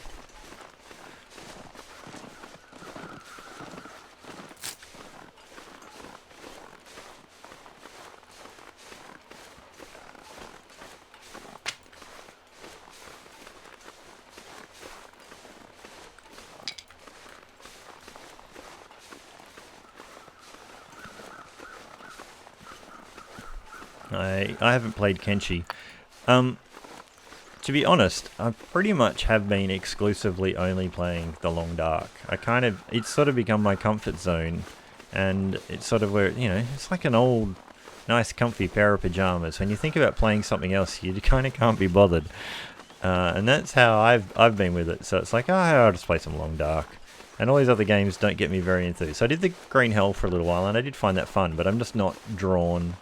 B: I haven't played Kenshi. To be honest, I pretty much have been exclusively only playing the Long Dark. It's sort of become my comfort zone, and it's sort of where, you know, it's like an old, nice, comfy pair of pajamas. When you think about playing something else, you kind of can't be bothered, and that's how I've been with it. So it's like, oh, I'll just play some Long Dark, and all these other games don't get me very enthused. So I did the Green Hell for a little while, and I did find that fun, but I'm just not drawn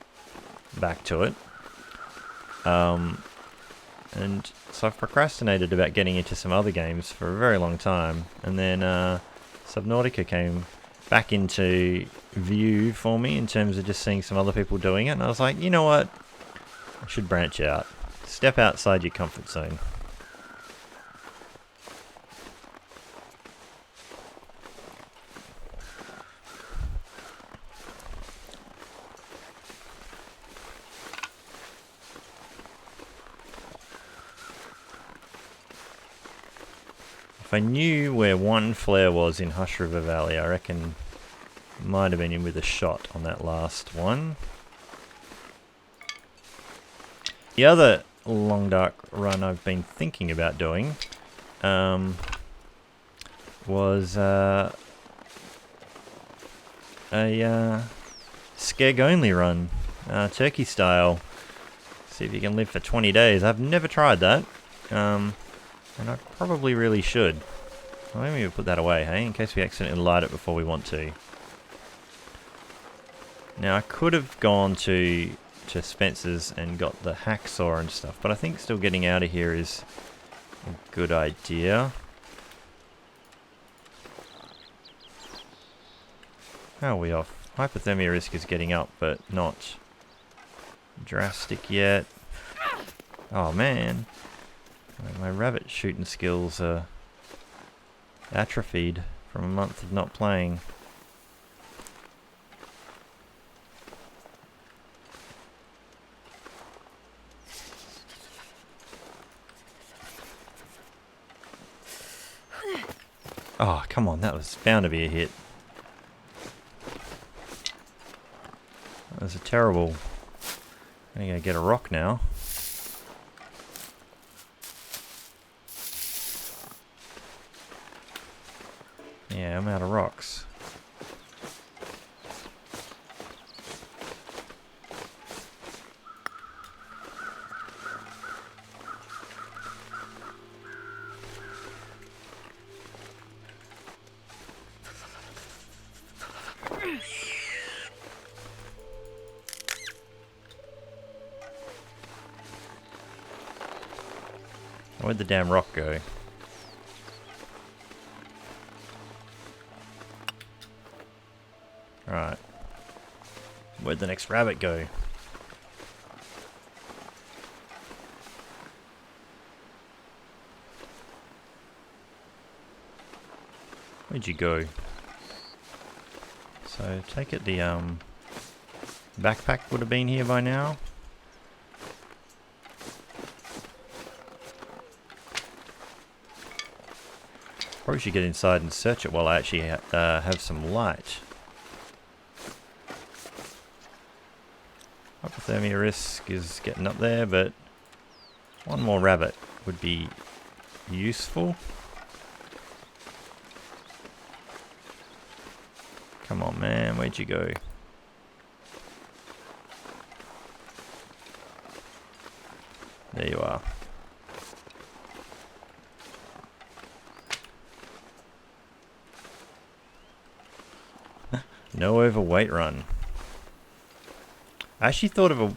B: back to it. And so I've procrastinated about getting into some other games for a very long time, and then Subnautica came back into view for me in terms of just seeing some other people doing it, and I was like, you know what, I should branch out, step outside your comfort zone. If I knew where one flare was in Hush River Valley, I reckon might have been in with a shot on that last one. The other long dark run I've been thinking about doing was a skeg only run, turkey style. See if you can live for 20 days. I've never tried that, and I probably really should. Well, maybe we'll put that away, hey, in case we accidentally light it before we want to. Now I could have gone to Spencer's and got the hacksaw and stuff, but I think still getting out of here is a good idea. How are we off? Hypothermia risk is getting up, but not drastic yet. Oh man, my rabbit shooting skills are atrophied from a month of not playing. Oh, come on, that was bound to be a hit. That was a terrible... I'm gonna get a rock now. Yeah, I'm out of rocks. Where'd the damn rock go? Right. Where'd the next rabbit go? Where'd you go? So take it the backpack would have been here by now. Probably should get inside and search it while I actually have some light. Hypothermia risk is getting up there, but one more rabbit would be useful. Come on, man, where'd you go? There you are. No overweight run. I actually thought of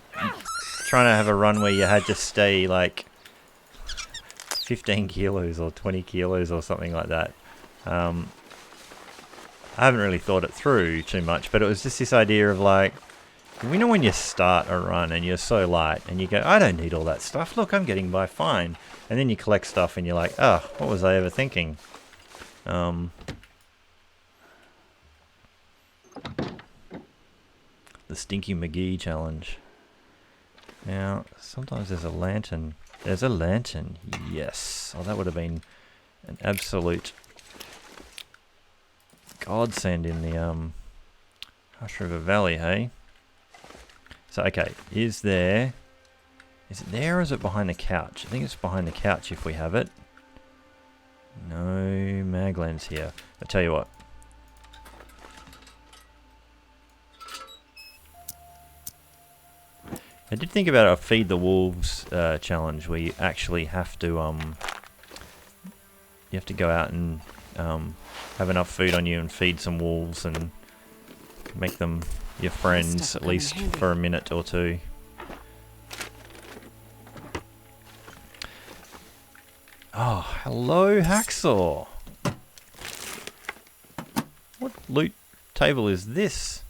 B: trying to have a run where you had to stay like 15 kilos or 20 kilos or something like that. I haven't really thought it through too much, but it was just this idea of like, you know when you start a run and you're so light and you go, I don't need all that stuff, look, I'm getting by fine. And then you collect stuff and you're like, oh, what was I ever thinking? The Stinky McGee challenge. Now, sometimes there's a lantern. There's a lantern, yes. Oh, that would have been an absolute godsend in the Hush River Valley, hey? So, okay, is it there or is it behind the couch? I think it's behind the couch if we have it. No maglands here. I'll tell you what. I did think about a Feed the Wolves challenge where you actually have to go out and have enough food on you and feed some wolves and make them your friends at least for a minute or two. Oh, hello, Hacksaw. What loot table is this?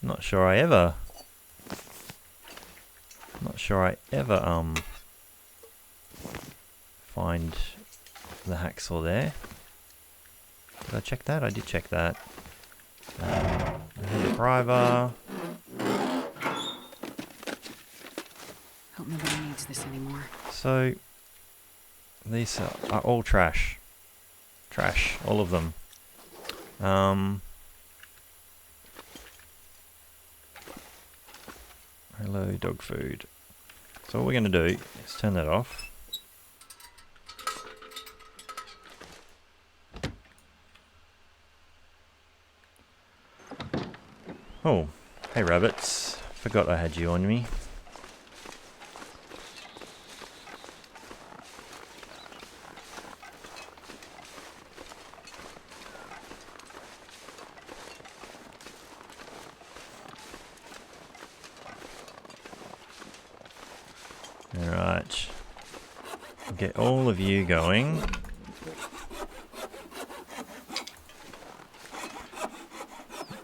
B: Not sure I ever find the hacksaw there. Did I check that? I did check that. The driver.
A: Hope nobody needs this anymore.
B: So these are all trash. Trash, all of them. Hello, dog food. So what we're going to do is turn that off. Oh, hey rabbits. Forgot I had you on me. Alright. Get all of you going.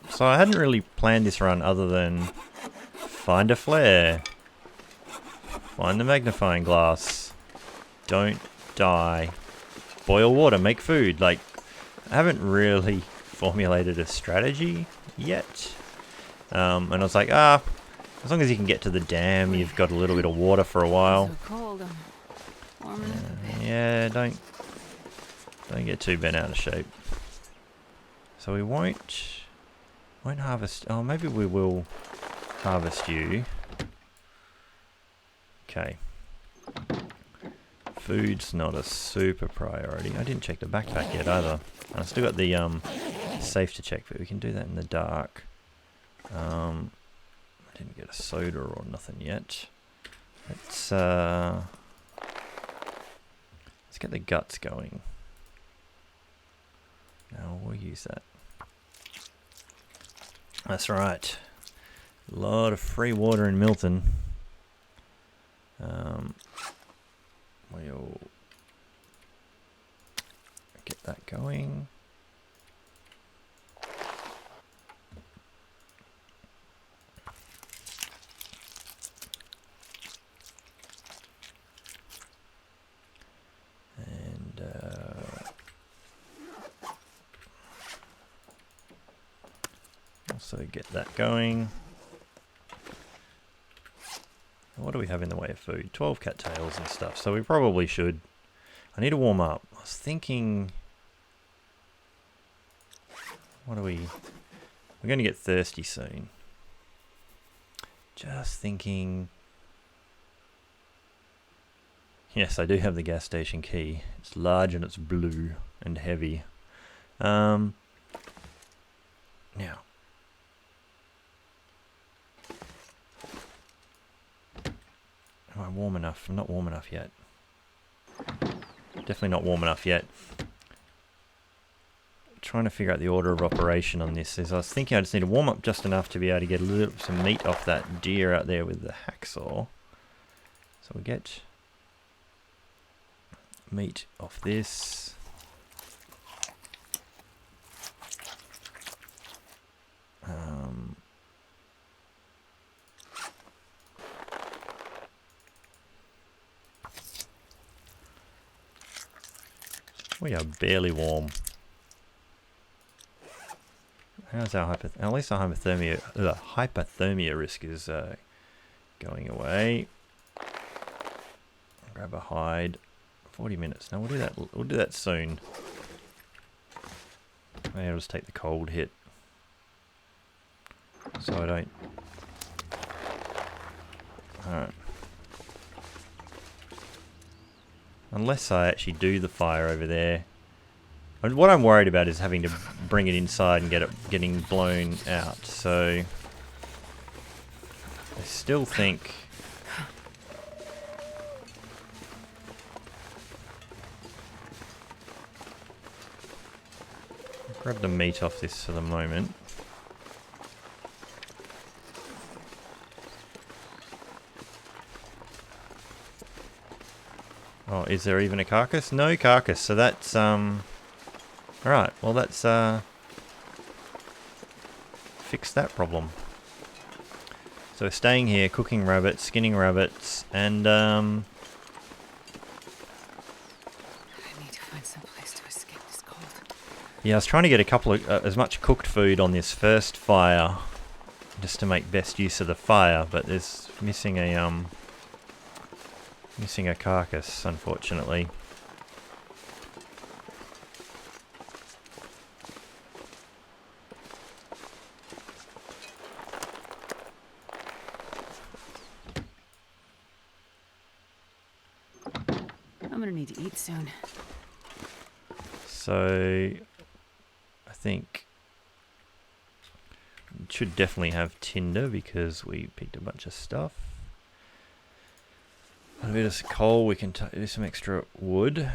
B: So I hadn't really planned this run other than find a flare. Find the magnifying glass. Don't die. Boil water, make food. Like, I haven't really formulated a strategy yet. And I was like, as long as you can get to the dam, you've got a little bit of water for a while.
A: So cold. I'm warming up a bit.
B: Yeah, don't get too bent out of shape. So we won't harvest. Oh, maybe we will harvest you. Okay. Food's not a super priority. I didn't check the backpack yet either. I still got the safe to check, but we can do that in the dark. I didn't get a soda or nothing yet. Let's get the guts going. Now we'll use that. That's right. A lot of free water in Milton. We'll get that going. And also get that going. What do we have in the way of food? 12 cattails and stuff, so we probably should. I need to warm up. I was thinking, what are we? We're going to get thirsty soon. Just thinking. Yes, I do have the gas station key. It's large and it's blue and heavy. Now. Am I warm enough? I'm not warm enough yet. Definitely not warm enough yet. Trying to figure out the order of operation on this. Is I was thinking I just need to warm up just enough to be able to get some meat off that deer out there with the hacksaw. So we get meat off this. We are barely warm. How's our at least our hypothermia risk is going away. Grab a hide. 40 minutes. Now we'll do that. We'll do that soon. Maybe I'll just take the cold hit, so I don't. Alright. Unless I actually do the fire over there. And what I'm worried about is having to bring it inside and getting blown out. So I still think I'll grab the meat off this for the moment. Oh, is there even a carcass? No carcass, so that's, alright, well that's, fix that problem. So we're staying here, cooking rabbits, skinning rabbits, and,
A: I need to find some place to escape this cold.
B: yeah, I was trying to get a couple of, as much cooked food on this first fire, just to make best use of the fire, but there's missing a carcass, unfortunately.
A: I'm gonna need to eat soon.
B: So, I think it should definitely have tinder because we picked a bunch of stuff. A bit of coal, we can do some extra wood.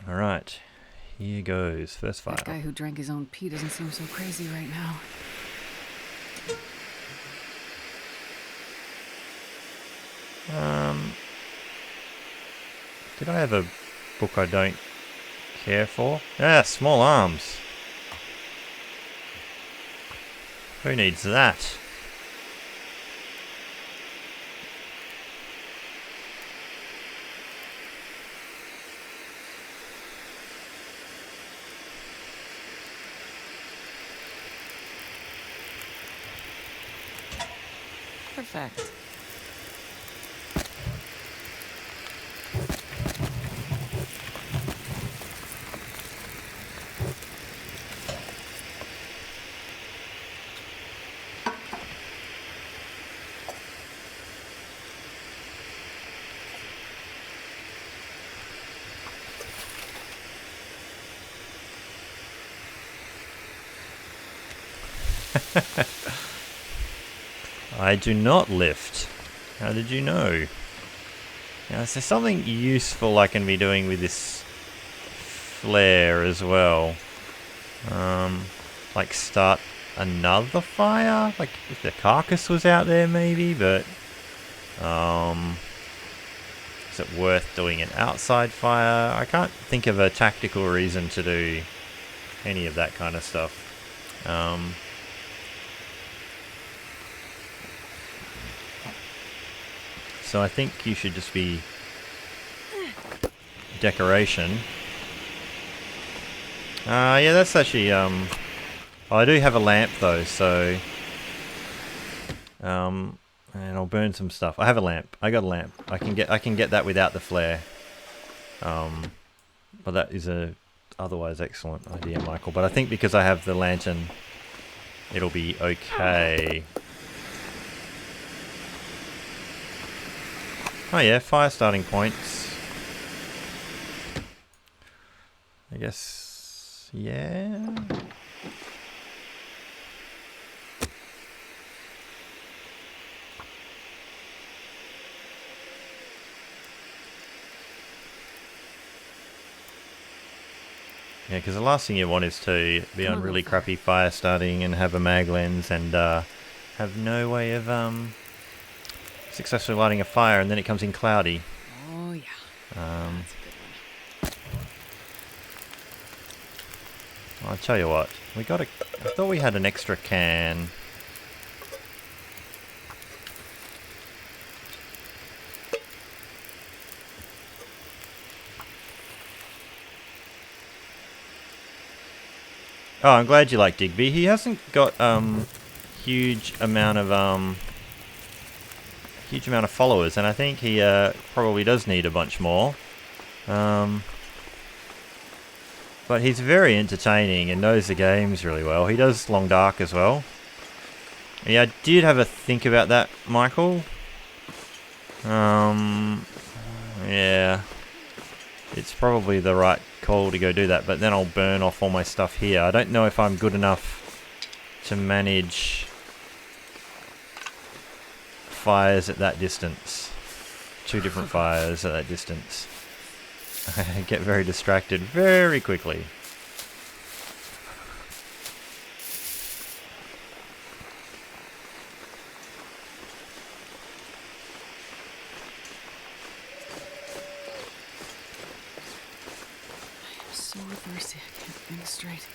B: Alright, here goes. First fire.
A: That guy who drank his own pee doesn't seem so crazy right now.
B: Did I have a book I don't care for? Ah, small arms. Who needs that?
A: Perfect.
B: I do not lift. How did you know? Now, is there something useful I can be doing with this flare as well? Like start another fire? Like if the carcass was out there maybe, but is it worth doing an outside fire? I can't think of a tactical reason to do any of that kind of stuff. So I think you should just be decoration. Yeah, that's actually oh, I do have a lamp though, so and I'll burn some stuff. I have a lamp. I got a lamp. I can get that without the flare. But that is a otherwise excellent idea, Michael. But I think because I have the lantern, it'll be okay. Oh yeah, fire starting points. I guess, yeah. Yeah, because the last thing you want is to be on really crappy fire starting and have a mag lens and have no way of successfully lighting a fire, and then it comes in cloudy.
A: Oh, yeah. That's a good one.
B: I'll tell you what. I thought we had an extra can. Oh, I'm glad you like Digby. He hasn't got huge amount of followers, and I think he probably does need a bunch more. But he's very entertaining and knows the games really well. He does Long Dark as well. Yeah, I did have a think about that, Michael. Yeah. It's probably the right call to go do that, but then I'll burn off all my stuff here. I don't know if I'm good enough to manage fires at that distance. 2 different fires at that distance. I get very distracted very quickly.
A: I'm so thirsty, I can't think straight.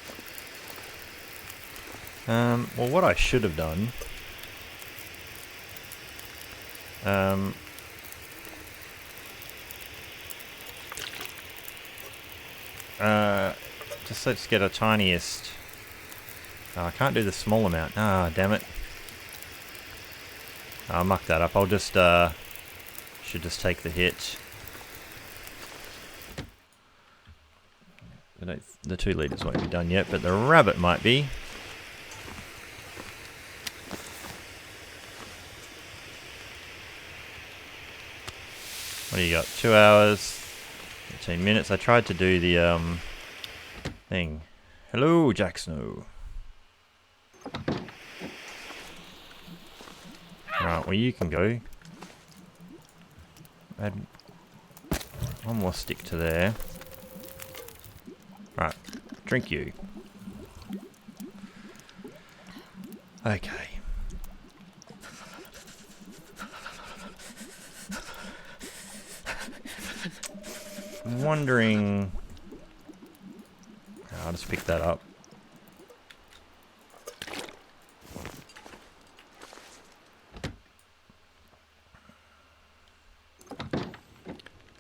B: Well, what I should have done... just let's get a tiniest... Oh, I can't do the small amount. Ah, damn it. I'll muck that up. I'll just, should just take the hit. The 2 litres won't be done yet, but the rabbit might be. What do you got? 2 hours, 15 minutes. I tried to do the thing. Hello, Jack Snow. Right, well you can go. Add one more stick to there. Right, drink you. Okay. I'm wondering... I'll just pick that up.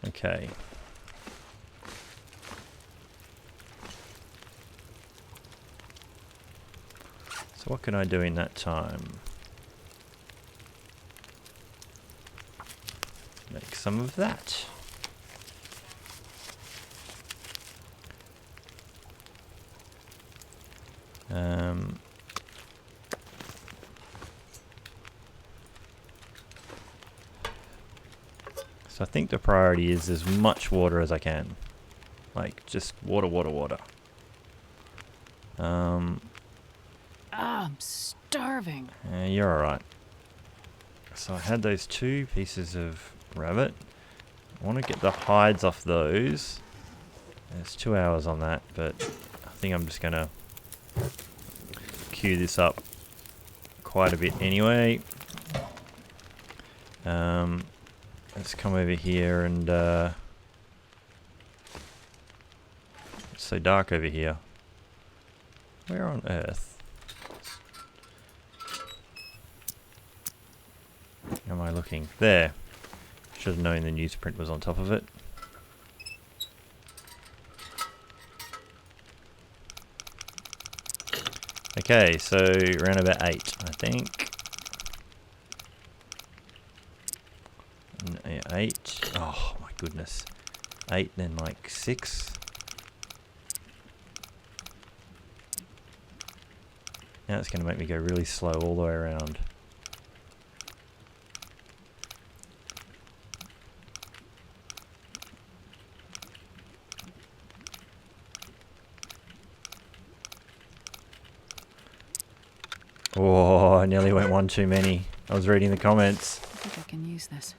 B: Okay. So what can I do in that time? Make some of that. So I think the priority is as much water as I can. Like, just water, water, water.
A: I'm starving.
B: You're alright. So I had those 2 pieces of rabbit. I want to get the hides off those. There's 2 hours on that, but I think I'm just going to queue this up quite a bit anyway. Let's come over here and it's so dark over here. Where on earth am I looking? There. Should have known the newsprint was on top of it. Okay, so around about 8, I think. 8. Oh my goodness. 8, then like 6. Now it's going to make me go really slow all the way around. Oh, I nearly went one too many. I was reading the comments.
A: I think I can use this.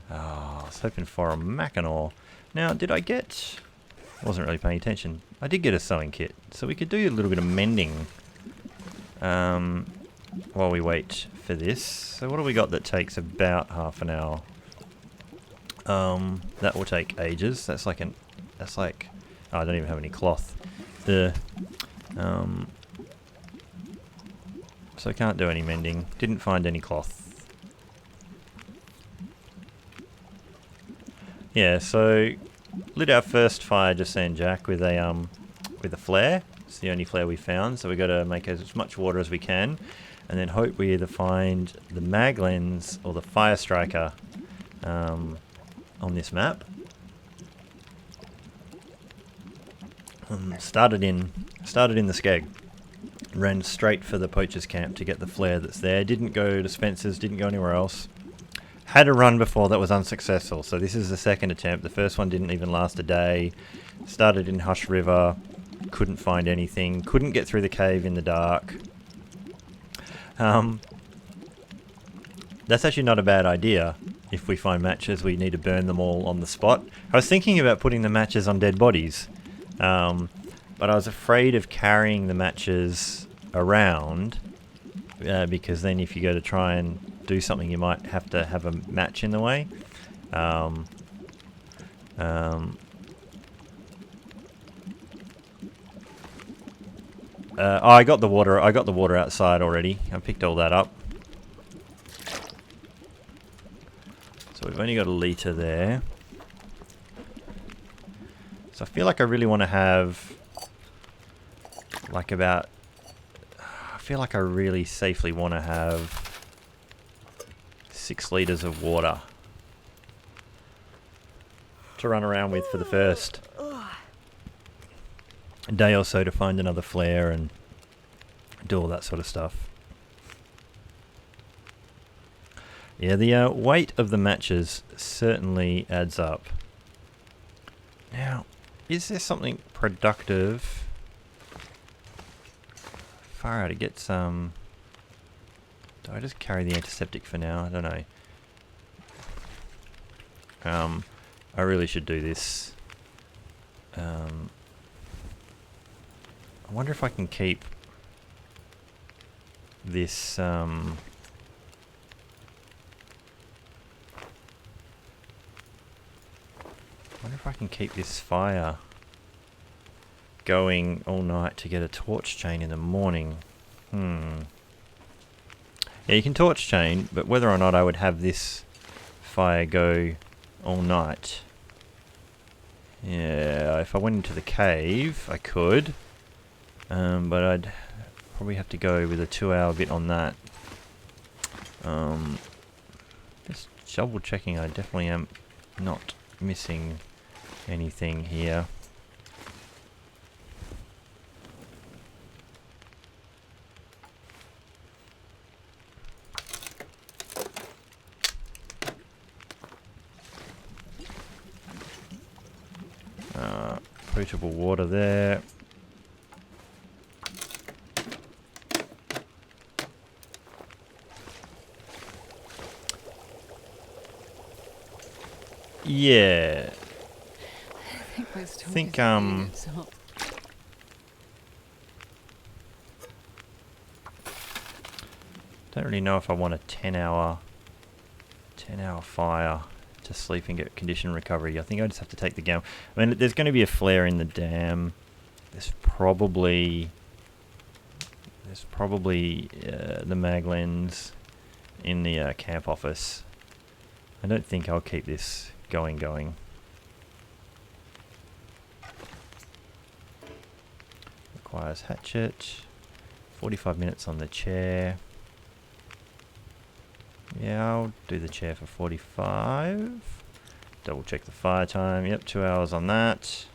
B: Oh, I was hoping for a Mackinaw. Now, did I get... I wasn't really paying attention. I did get a sewing kit, so we could do a little bit of mending while we wait for this. So what have we got that takes about half an hour? That will take ages. That's like oh, I don't even have any cloth. So I can't do any mending. Didn't find any cloth. Yeah, so lit our first fire just then, Jack, with a flare. It's the only flare we found, so we got to make as much water as we can, and then hope we either find the mag lens or the fire striker on this map. Started in the Skeg. Ran straight for the poacher's camp to get the flare that's there. Didn't go to Spencer's, didn't go anywhere else. Had a run before that was unsuccessful, so this is the second attempt. The first one didn't even last a day. Started in Hush River, couldn't find anything, couldn't get through the cave in the dark. That's actually not a bad idea. If we find matches, we need to burn them all on the spot. I was thinking about putting the matches on dead bodies, but I was afraid of carrying the matches around, because then if you go to try and do something, you might have to have a match in the way. I got the water. I got the water outside already. I picked all that up. So we've only got a litre there. So I feel like I really want to have like about... I feel like I really safely want to have 6 litres of water to run around with for the first day or so to find another flare and do all that sort of stuff. Yeah, the weight of the matches certainly adds up. Now, is there something productive? Far out, to get some... Do I just carry the antiseptic for now? I don't know. I really should do this. I wonder if I can keep this... I wonder if I can keep this fire going all night to get a torch chain in the morning. Yeah, you can torch chain, but whether or not I would have this fire go all night. Yeah, if I went into the cave, I could. But I'd probably have to go with a 2-hour bit on that. Just double checking I definitely am not missing anything here. Potable water there. Yeah.
A: I think
B: Think,
A: Don't
B: really know if I want a 10-hour fire to sleep and get condition recovery. I think I just have to take the gamble. I mean, there's going to be a flare in the dam. There's probably the mag lens in the camp office. I don't think I'll keep this going. Requires hatchet. 45 minutes on the chair. Yeah, I'll do the chair for 45. Double check the fire time. Yep, 2 hours on that.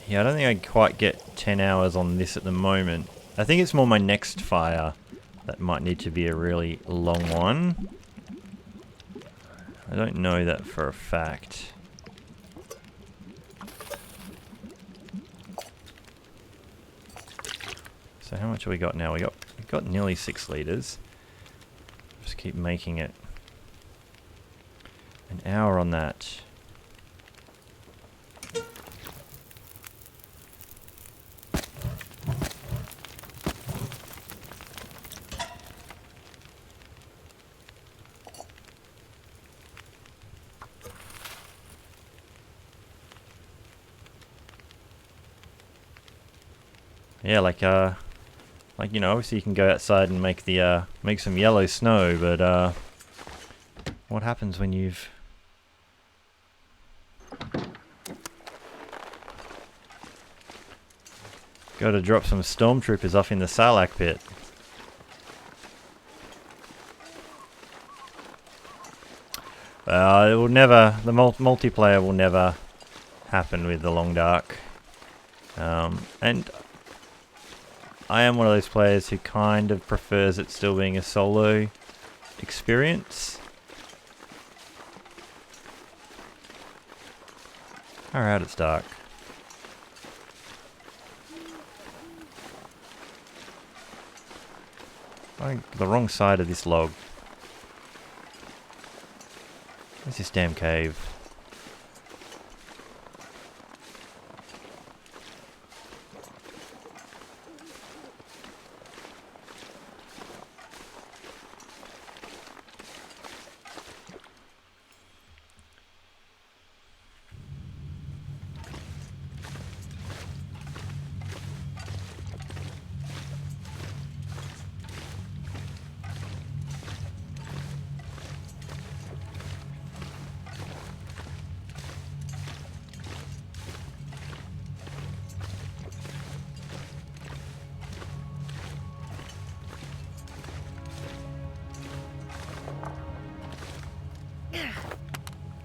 B: Yeah, I don't think I quite get 10 hours on this at the moment. I think it's more my next fire that might need to be a really long one. I don't know that for a fact. So how much have we got now? We've got nearly 6 litres. Just keep making it. An hour on that. Yeah, like you know, obviously you can go outside and make the make some yellow snow, but what happens when you've got to drop some stormtroopers off in the Sarlacc pit? It will never. The multiplayer will never happen with the Long Dark, and I am one of those players who kind of prefers it still being a solo experience. Alright, it's dark. I'm the wrong side of this log. Where's this damn cave?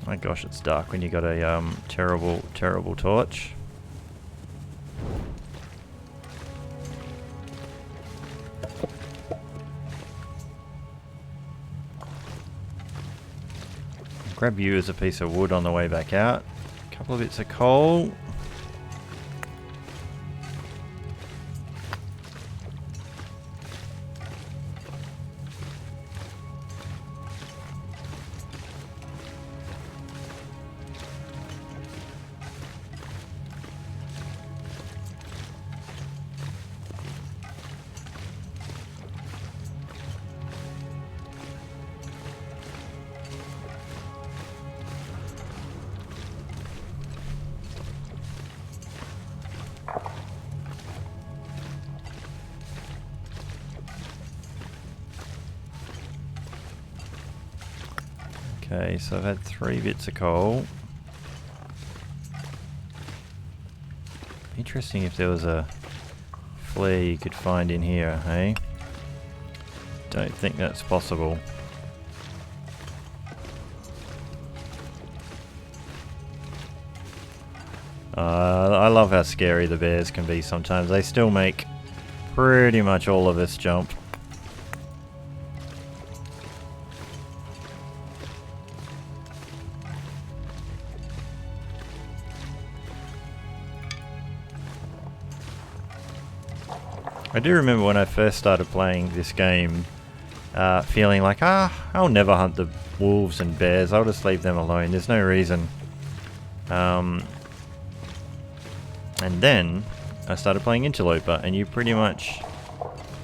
B: My gosh, it's dark when you got a terrible torch. grab you as a piece of wood on the way back out. A couple of bits of coal. Okay, so I've had 3 bits of coal. Interesting if there was a flare you could find in here, hey? Don't think that's possible. I love how scary the bears can be sometimes. They still make pretty much all of us jump. I do remember when I first started playing this game, feeling like, I'll never hunt the wolves and bears, I'll just leave them alone, there's no reason. And then I started playing Interloper, and you pretty much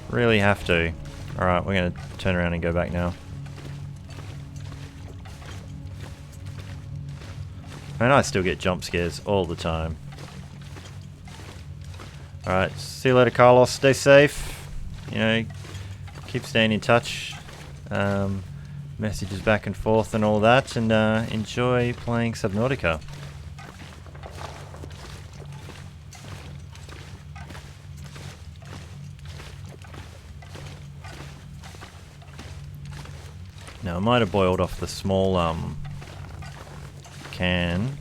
B: really have to. Alright, we're going to turn around and go back now. And I still get jump scares all the time. Alright, see you later, Carlos. Stay safe. You know, keep staying in touch. Messages back and forth and all that. And enjoy playing Subnautica. Now, I might have boiled off the small can.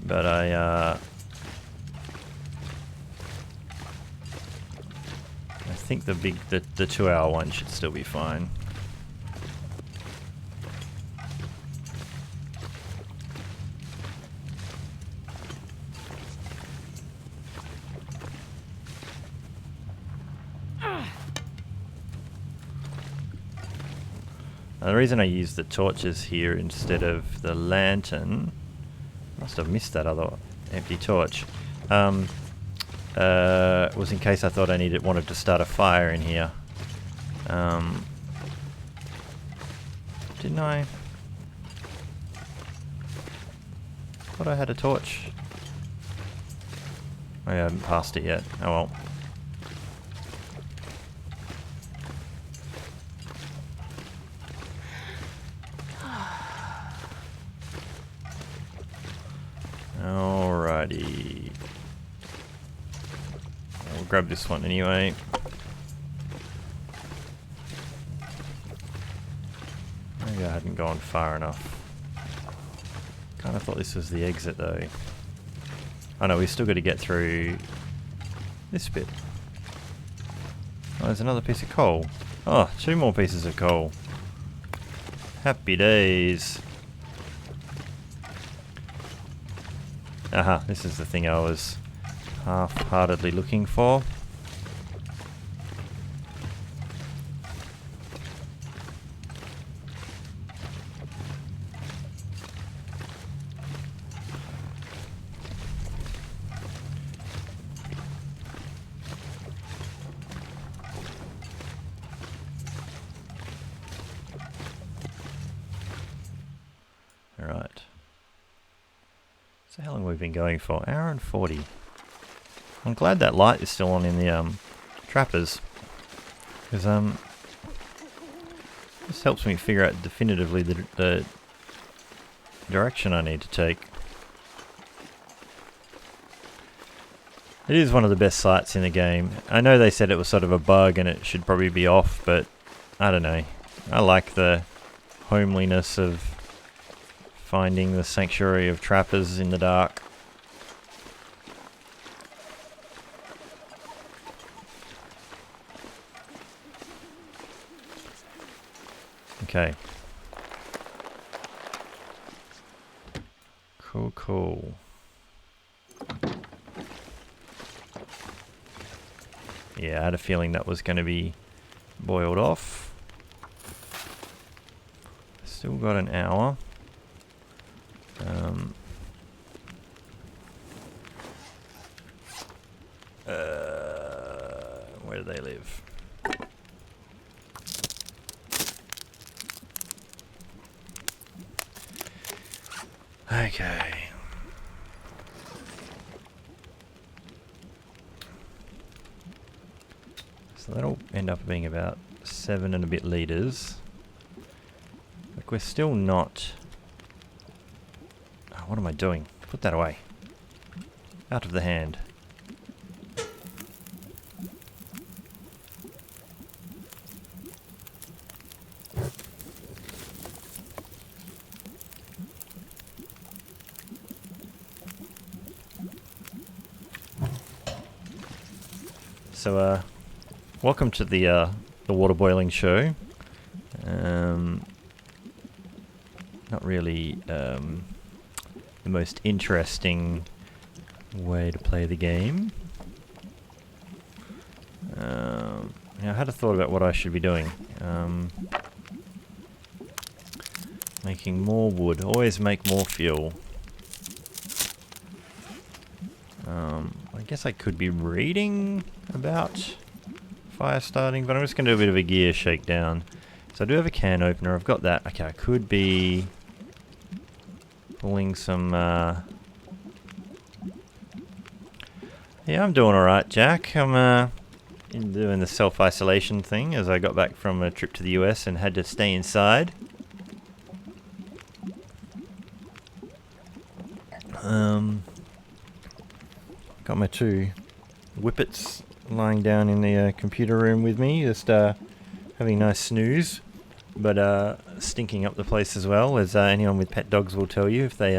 B: But I think the 2-hour one should still be fine. Now, the reason I use the torches here instead of the lantern, must have missed that other empty torch, was in case I thought I wanted to start a fire in here. Didn't I? Thought I had a torch. I haven't passed it yet. Oh well. Alrighty. We'll grab this one anyway. Maybe I hadn't gone far enough. Kind of thought this was the exit though. Oh no, we still got to get through this bit. Oh, there's another piece of coal. Oh, 2 more pieces of coal. Happy days. Aha, this is the thing I was half-heartedly looking for. Alright. So how long have we been going for? Hour and 40. I'm glad that light is still on in the trappers. Because this helps me figure out definitively the direction I need to take. It is one of the best sights in the game. I know they said it was sort of a bug and it should probably be off, but I don't know. I like the homeliness of finding the sanctuary of trappers in the dark. Okay. Cool, cool. Yeah, I had a feeling that was going to be boiled off. Still got an hour. Where do they live? Okay. So that'll end up being about 7 and a bit litres. Like we're still not... Oh, what am I doing? Put that away. Out of the hand. So, welcome to the water boiling show. Not really the most interesting way to play the game. I had a thought about what I should be doing. Making more wood. Always make more fuel. I guess I could be reading about fire starting, but I'm just going to do a bit of a gear shakedown. So I do have a can opener. I've got that. Okay, I could be pulling some... Yeah, I'm doing alright, Jack. I'm doing the self-isolation thing as I got back from a trip to the US and had to stay inside. Got my 2 whippets lying down in the computer room with me, just having a nice snooze, but stinking up the place as well, as anyone with pet dogs will tell you. If they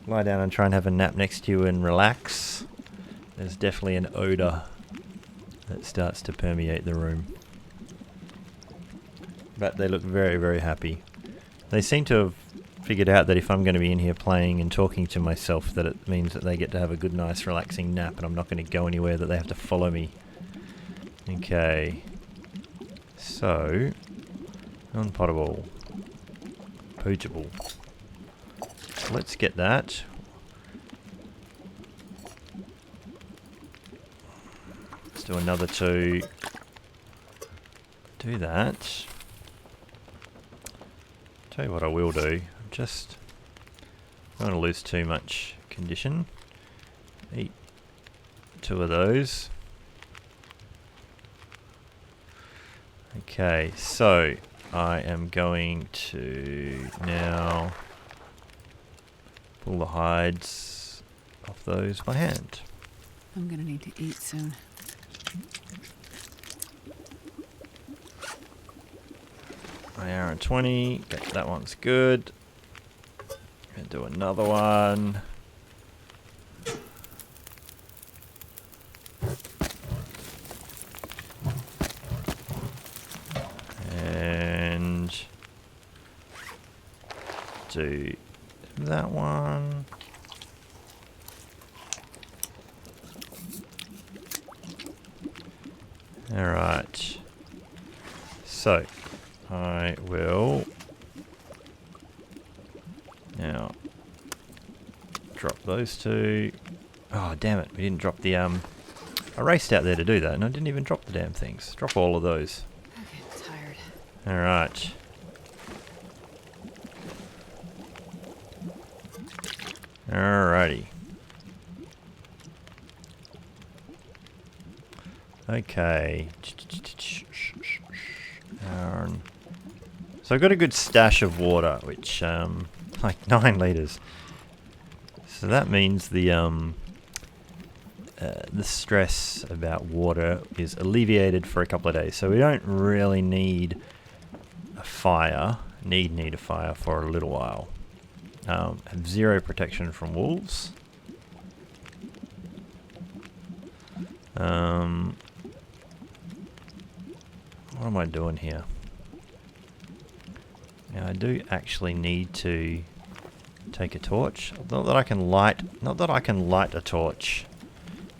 B: lie down and try and have a nap next to you and relax, there's definitely an odour that starts to permeate the room. But they look very, very happy. They seem to have figured out that if I'm going to be in here playing and talking to myself, that it means that they get to have a good, nice, relaxing nap, and I'm not going to go anywhere that they have to follow me. Okay. So, non-potable. Poachable. Let's get that. Let's do another 2. Do that. Tell you what I will do. Just don't want to lose too much condition. Eat 2 of those. Okay, so I am going to now pull the hides off those by hand.
A: I'm gonna need to eat soon.
B: An hour and 20. Okay, that one's good. Gonna do another one. And do that one. All right. So I will now drop those 2. Oh, damn it. We didn't drop the, I raced out there to do that and I didn't even drop the damn things. Drop all of those.
A: Okay, I'm tired.
B: Alright. Alrighty. Okay. So I've got a good stash of water, which, like 9 litres. So that means the stress about water is alleviated for a couple of days. So we don't really need a fire, need a fire for a little while. Have 0 protection from wolves. What am I doing here? Now I do actually need to take a torch. Not that I can light a torch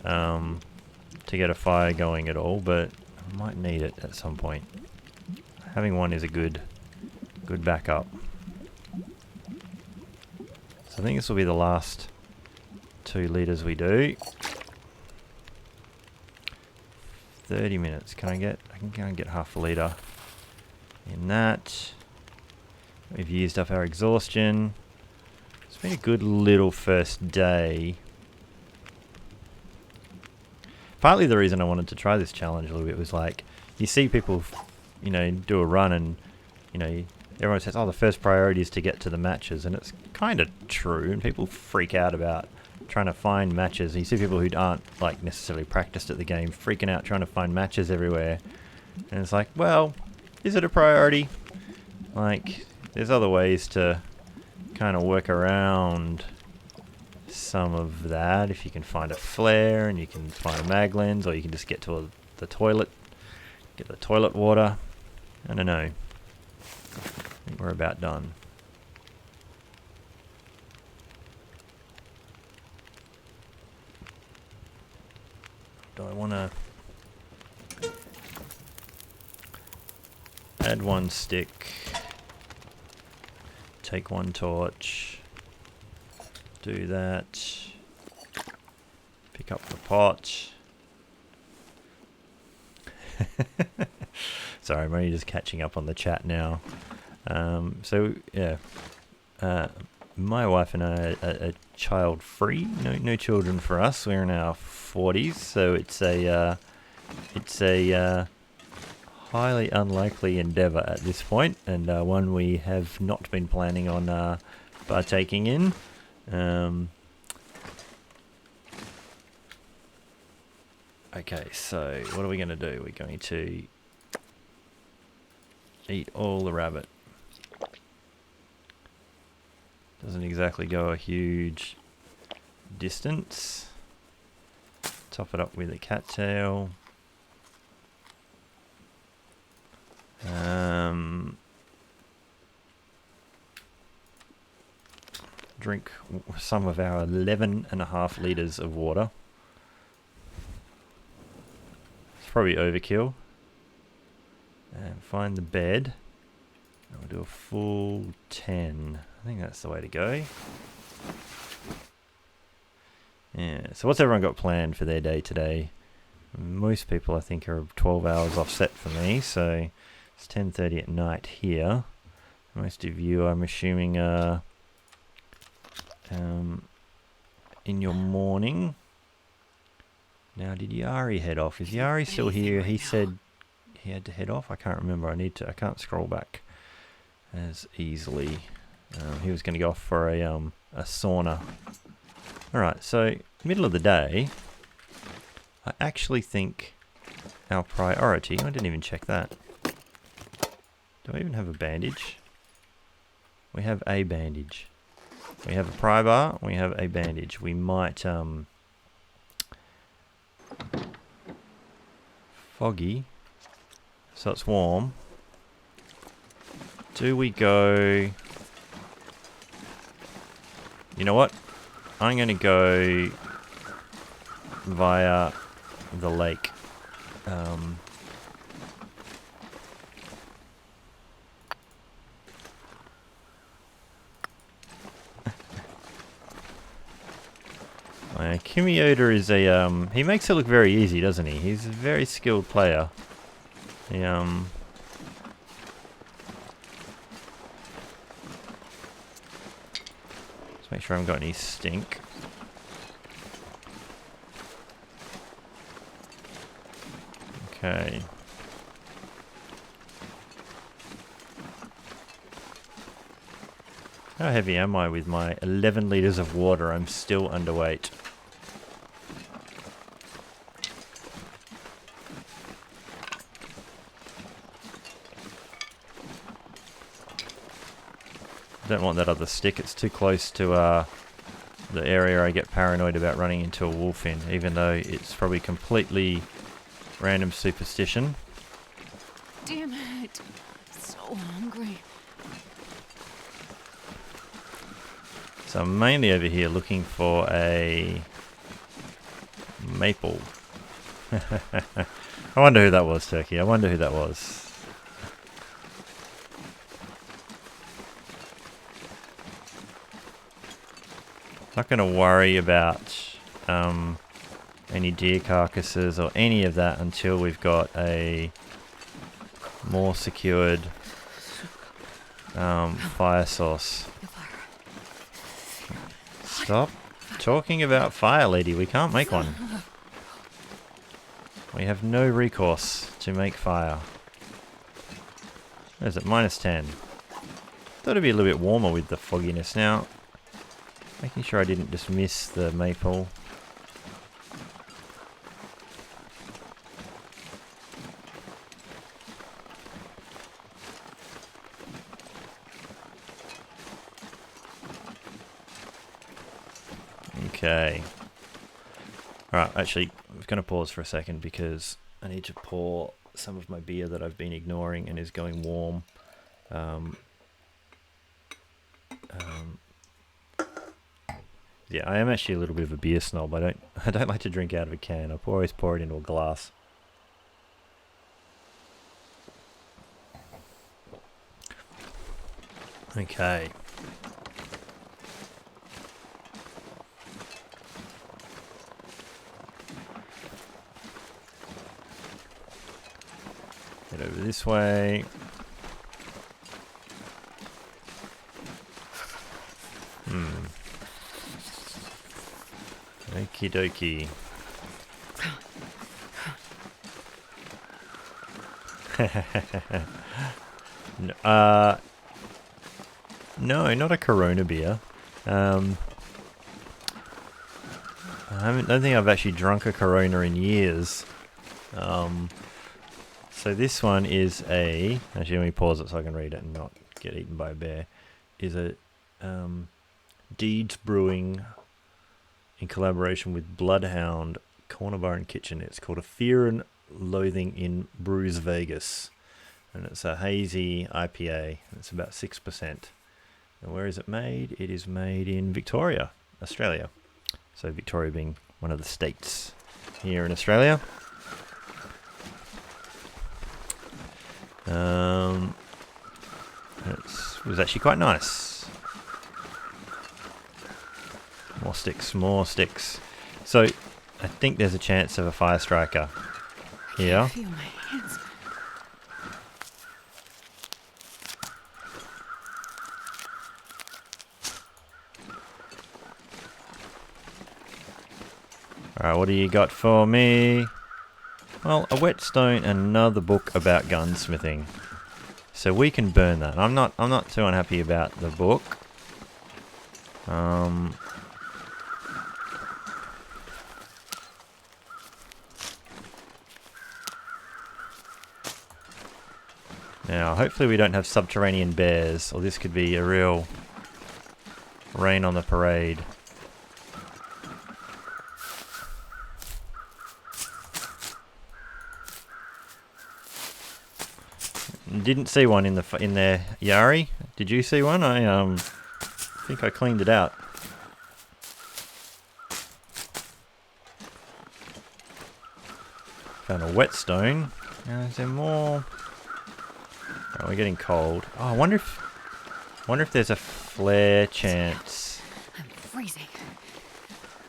B: to get a fire going at all, but I might need it at some point. Having one is a good backup. So I think this will be the last 2 litres we do. 30 minutes. I can get half a litre in that. We've used up our exhaustion. It's been a good little first day. Partly the reason I wanted to try this challenge a little bit was like, you see people, you know, do a run and, you know, everyone says, oh, the first priority is to get to the matches, and it's kind of true, and people freak out about trying to find matches. You see people who aren't like necessarily practiced at the game freaking out trying to find matches everywhere, and it's like, well, is it a priority? Like, there's other ways to kind of work around some of that. If you can find a flare and you can find a mag lens, or you can just get to the toilet, get the toilet water. I don't know. I think we're about done. Do I want to add 1 stick, take 1 torch, do that, pick up the pot. Sorry, I'm only just catching up on the chat now. So yeah, my wife and I are child free. No children for us. We're in our 40s, so it's a highly unlikely endeavour at this point, and one we have not been planning on partaking in. Okay, so what are we going to do? We're going to eat all the rabbit. Doesn't exactly go a huge distance. Top it up with a cattail. Drink some of our 11.5 litres of water. It's probably overkill. And find the bed. And we'll do a full 10. I think that's the way to go. Yeah, so what's everyone got planned for their day today? Most people, I think, are 12 hours offset for me, so it's 10:30 at night here. Most of you, I'm assuming, in your morning. Now, did Yari head off? Is Yari still here? He said he had to head off. I can't remember. I can't scroll back as easily. He was going to go off for a sauna. Alright, so middle of the day, I actually think our priority, I didn't even check that. Do I even have a bandage? We have a bandage. We have a pry bar, we have a bandage. We might, foggy, so it's warm. Do we go... You know what? I'm going to go via the lake. Kimioda is a he makes it look very easy, doesn't he? He's a very skilled player. He Let's make sure I haven't got any stink. Okay. How heavy am I with my 11 litres of water? I'm still underweight. Don't want that other stick, it's too close to the area I get paranoid about running into a wolf in, even though it's probably completely random superstition.
A: Damn it. So hungry.
B: So I'm mainly over here looking for a maple. I wonder who that was, Turkey. I wonder who that was. Not going to worry about any deer carcasses or any of that until we've got a more secured fire source. Stop talking about fire, lady. We can't make one. We have no recourse to make fire. What is it? -10. Thought it'd be a little bit warmer with the fogginess now. Making sure I didn't just miss the maple. Okay. Alright, actually, I'm going to pause for a second because I need to pour some of my beer that I've been ignoring and is going warm. Yeah, I am actually a little bit of a beer snob. I don't like to drink out of a can. I always pour it into a glass. Okay. Head over this way. Okie dokie. No, not a Corona beer. I don't think I've actually drunk a Corona in years. So this one is a... Actually, let me pause it so I can read it and not get eaten by a bear. Is a Deeds Brewing in collaboration with Bloodhound Corner Bar and Kitchen. It's called A Fear and Loathing in Brews Vegas. And it's a hazy IPA. It's about 6%. And where is it made? It is made in Victoria, Australia. So Victoria being one of the states here in Australia. It was actually quite nice. More sticks, more sticks. So I think there's a chance of a fire striker here.
A: I feel my hands.
B: Alright, what do you got for me? Well, a whetstone and another book about gunsmithing. So we can burn that. I'm not too unhappy about the book. Now, hopefully we don't have subterranean bears, or this could be a real rain on the parade. Didn't see one in there, Yari. Did you see one? I think I cleaned it out. Found a whetstone. Is there more? Oh, we're getting cold. Oh, I wonder if there's a flare chance.
A: I'm freezing.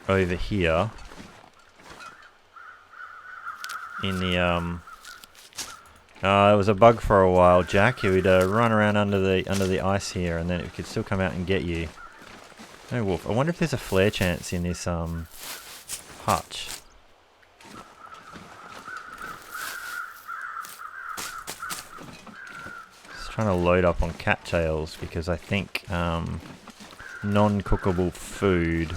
B: Over here. In the it was a bug for a while, Jack. He would run around under the ice here, and then it could still come out and get you. No wolf. I wonder if there's a flare chance in this hutch. Just trying to load up on cattails because I think non-cookable food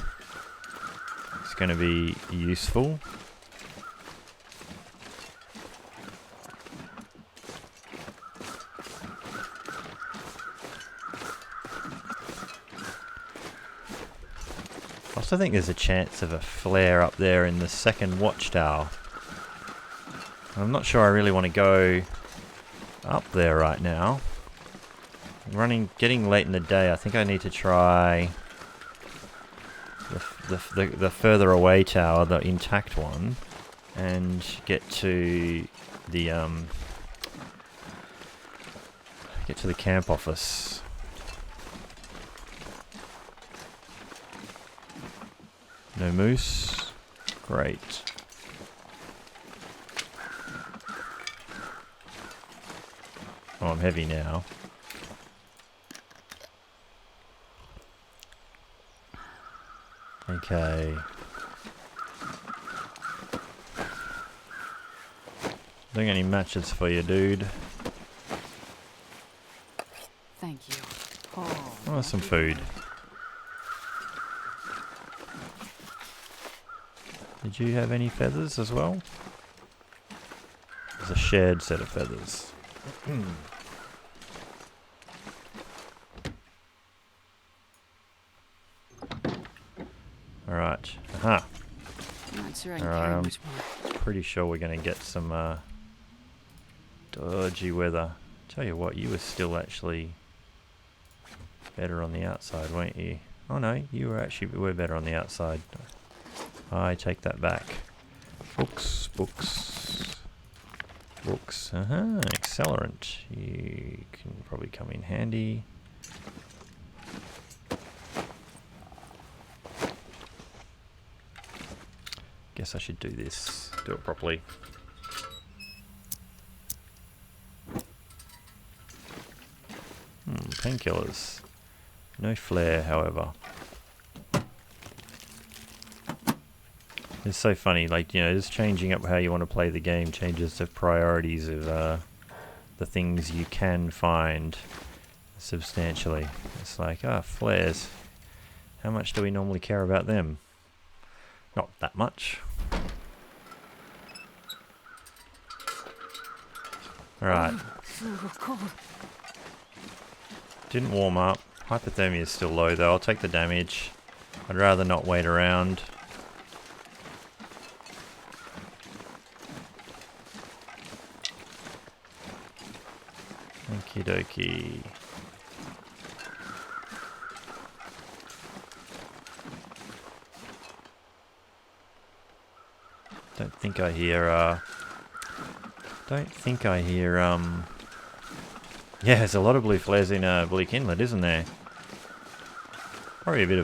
B: is going to be useful. I also think there's a chance of a flare up there in the second watchtower. I'm not sure I really want to go up there right now. Getting late in the day. I think I need to try the further away tower, the intact one, and get to the camp office. No moose. Great. Oh, I'm heavy now. Okay. Doing any matches for you, dude?
A: Thank you.
B: Oh, some food. Did you have any feathers as well? There's a shared set of feathers. Alright. Aha.
A: Not sure I can
B: Alright,
A: carry
B: I'm
A: much more.
B: pretty sure we're going to get some dodgy weather. Tell you what, you were still actually better on the outside, weren't you? Oh no, you were better on the outside. I take that back. Books. Accelerant. You can probably come in handy. Guess I should do this. Do it properly. Painkillers. No flare, however. It's so funny, like, you know, just changing up how you want to play the game changes the priorities of the things you can find substantially. It's like, flares. How much do we normally care about them? Not that much. Alright.
A: Cold.
B: Didn't warm up. Hypothermia is still low though. I'll take the damage. I'd rather not wait around. Okie dokie. Don't think I hear, yeah, there's a lot of blue flares in Bleak Inlet, isn't there? Probably a bit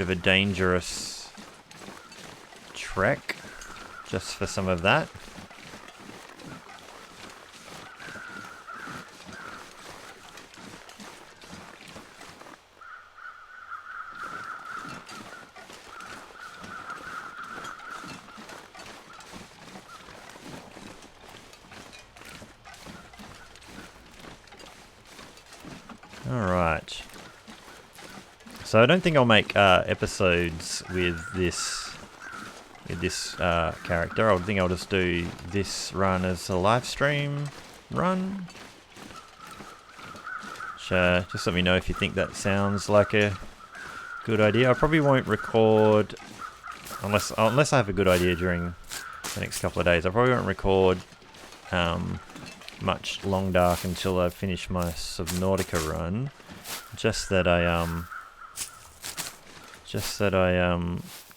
B: of a dangerous trek just for some of that. Alright. So I don't think I'll make episodes with this character. I think I'll just do this run as a live stream run. Just let me know if you think that sounds like a good idea. I probably won't record unless I have a good idea during the next couple of days. I probably won't record much Long Dark until I finish my Subnautica run. Just that I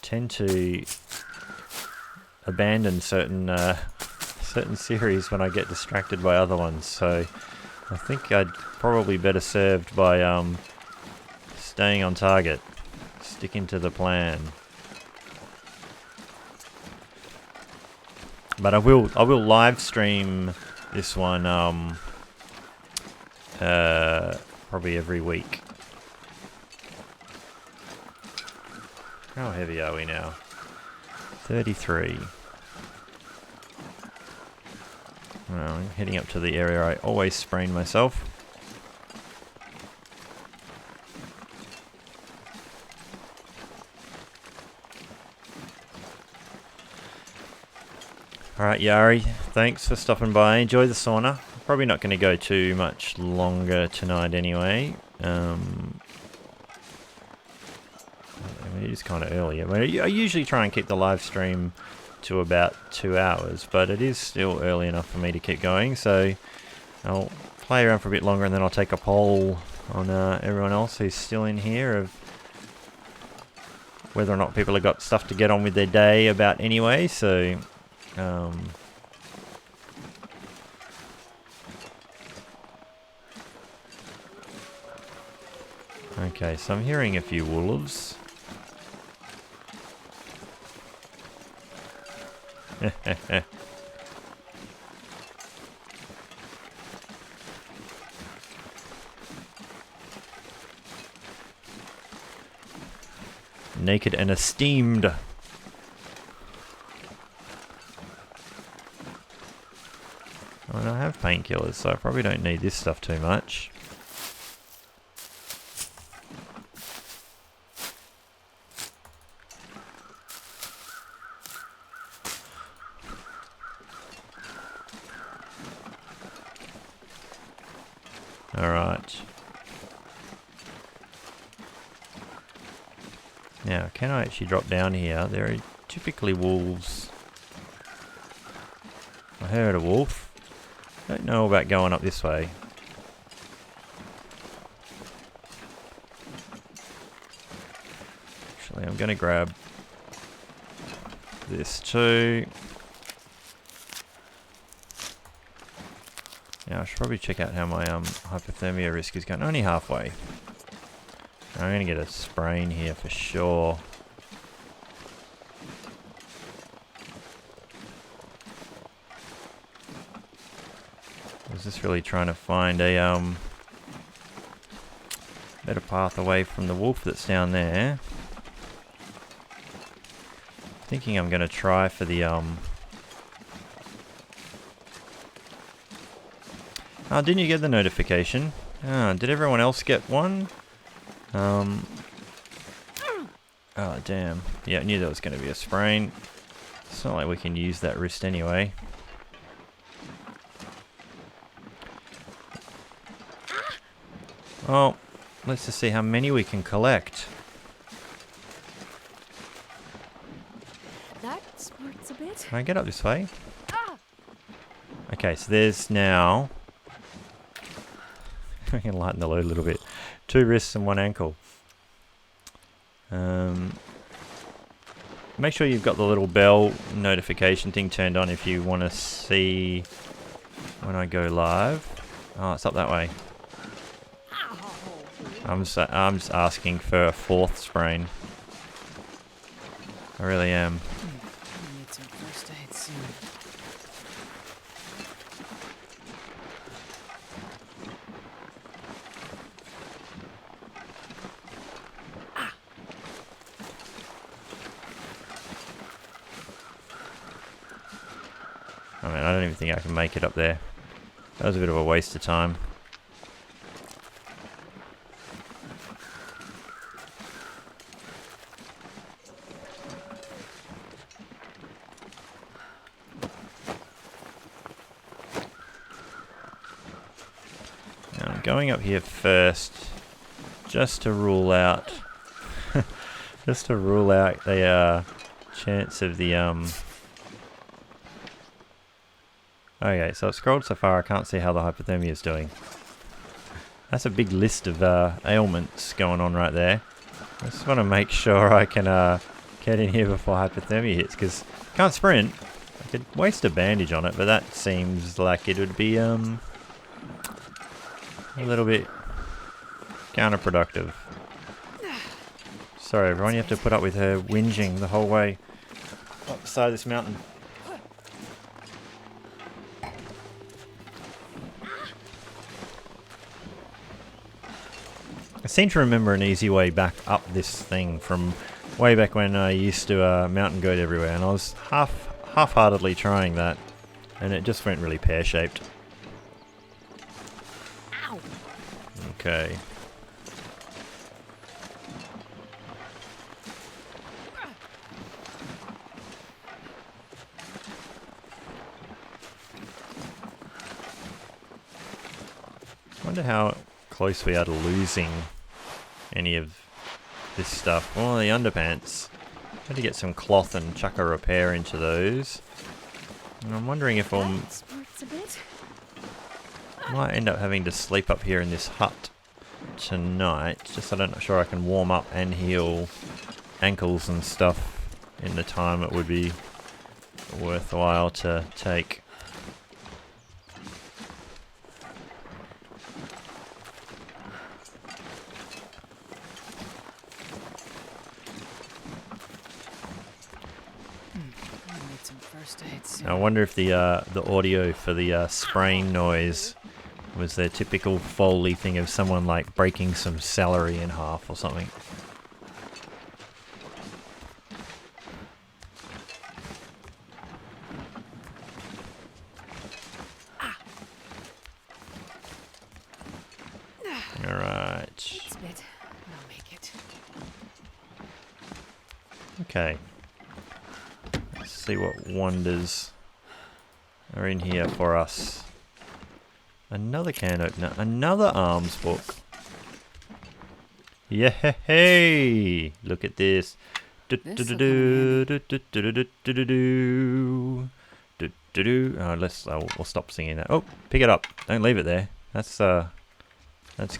B: tend to abandon certain series when I get distracted by other ones. So I think I'd probably better served by staying on target, sticking to the plan. But I will live stream this one probably every week. How heavy are we now? 33. Well, I'm heading up to the area I always sprain myself. Alright, Yari, thanks for stopping by. Enjoy the sauna. Probably not going to go too much longer tonight anyway. I mean, it is kind of early. I mean, I usually try and keep the live stream to about 2 hours, but it is still early enough for me to keep going, so I'll play around for a bit longer and then I'll take a poll on everyone else who's still in here of whether or not people have got stuff to get on with their day about anyway, so... okay, so I'm hearing a few wolves. Naked and esteemed. I mean, I have painkillers, so I probably don't need this stuff too much. Alright. Now, can I actually drop down here? There are typically wolves. I heard a wolf. Don't know about going up this way. Actually, I'm going to grab this too. Now, I should probably check out how my hypothermia risk is going. Only halfway. I'm going to get a sprain here for sure. I was just really trying to find a better path away from the wolf that's down there. Thinking I'm going to try for the oh, didn't you get the notification? Ah, did everyone else get one? Oh, damn. Yeah, I knew there was going to be a sprain. It's not like we can use that wrist anyway. Well, let's just see how many we can collect.
A: That smarts a bit.
B: Can I get up this way? Okay, so there's now... I can lighten the load a little bit. 2 wrists and 1 ankle. Make sure you've got the little bell notification thing turned on if you want to see when I go live. Oh, it's up that way. I'm just asking for a 4th sprain. I really am.
A: I need some first aid soon.
B: I mean, I don't even think I can make it up there. That was a bit of a waste of time. Now I'm going up here first, just to rule out, the chance of the Okay, so I've scrolled so far, I can't see how the hypothermia is doing. That's a big list of ailments going on right there. I just want to make sure I can get in here before hypothermia hits, because I can't sprint. I could waste a bandage on it, but that seems like it would be a little bit counterproductive. Sorry everyone, you have to put up with her whinging the whole way up the side of this mountain. I seem to remember an easy way back up this thing from way back when I used to mountain goat everywhere, and I was half-heartedly trying that, and it just went really pear-shaped.
A: Ow.
B: Okay. I wonder how close we are to losing any of this stuff. Oh, the underpants. I had to get some cloth and chuck a repair into those. And I'm wondering if I might end up having to sleep up here in this hut tonight. Just so I'm not sure I can warm up and heal ankles and stuff in the time it would be worthwhile to take. I wonder if the audio for the spraying noise was their typical Foley thing of someone like breaking some celery in half or something. Alright.
A: I'll make it.
B: Okay. Let's see what wonders are in here for us. Another can opener. Another arms book. Yay! Look at this. We'll stop singing that. Oh, pick it up. Don't leave it there. That's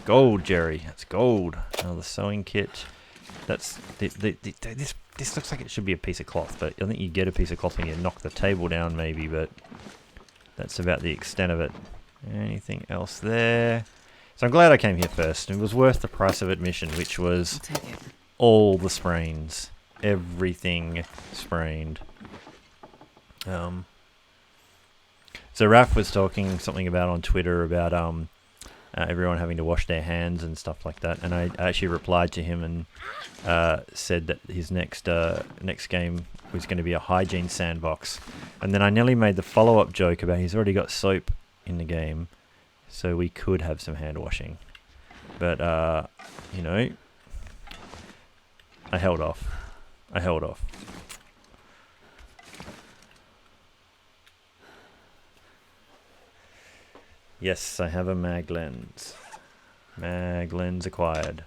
B: gold, Jerry. That's gold. Oh, the sewing kit. That's this looks like it should be a piece of cloth, but I think you get a piece of cloth when you knock the table down, maybe. But that's about the extent of it. Anything else there? So I'm glad I came here first. It was worth the price of admission, which was all the sprains, everything sprained. So Raph was talking something about on Twitter about everyone having to wash their hands and stuff like that, and I actually replied to him and said that his next game was going to be a hygiene sandbox, and then I nearly made the follow-up joke about he's already got soap in the game, so we could have some hand washing, but you know, I held off. Yes, I have a mag lens. Mag lens acquired.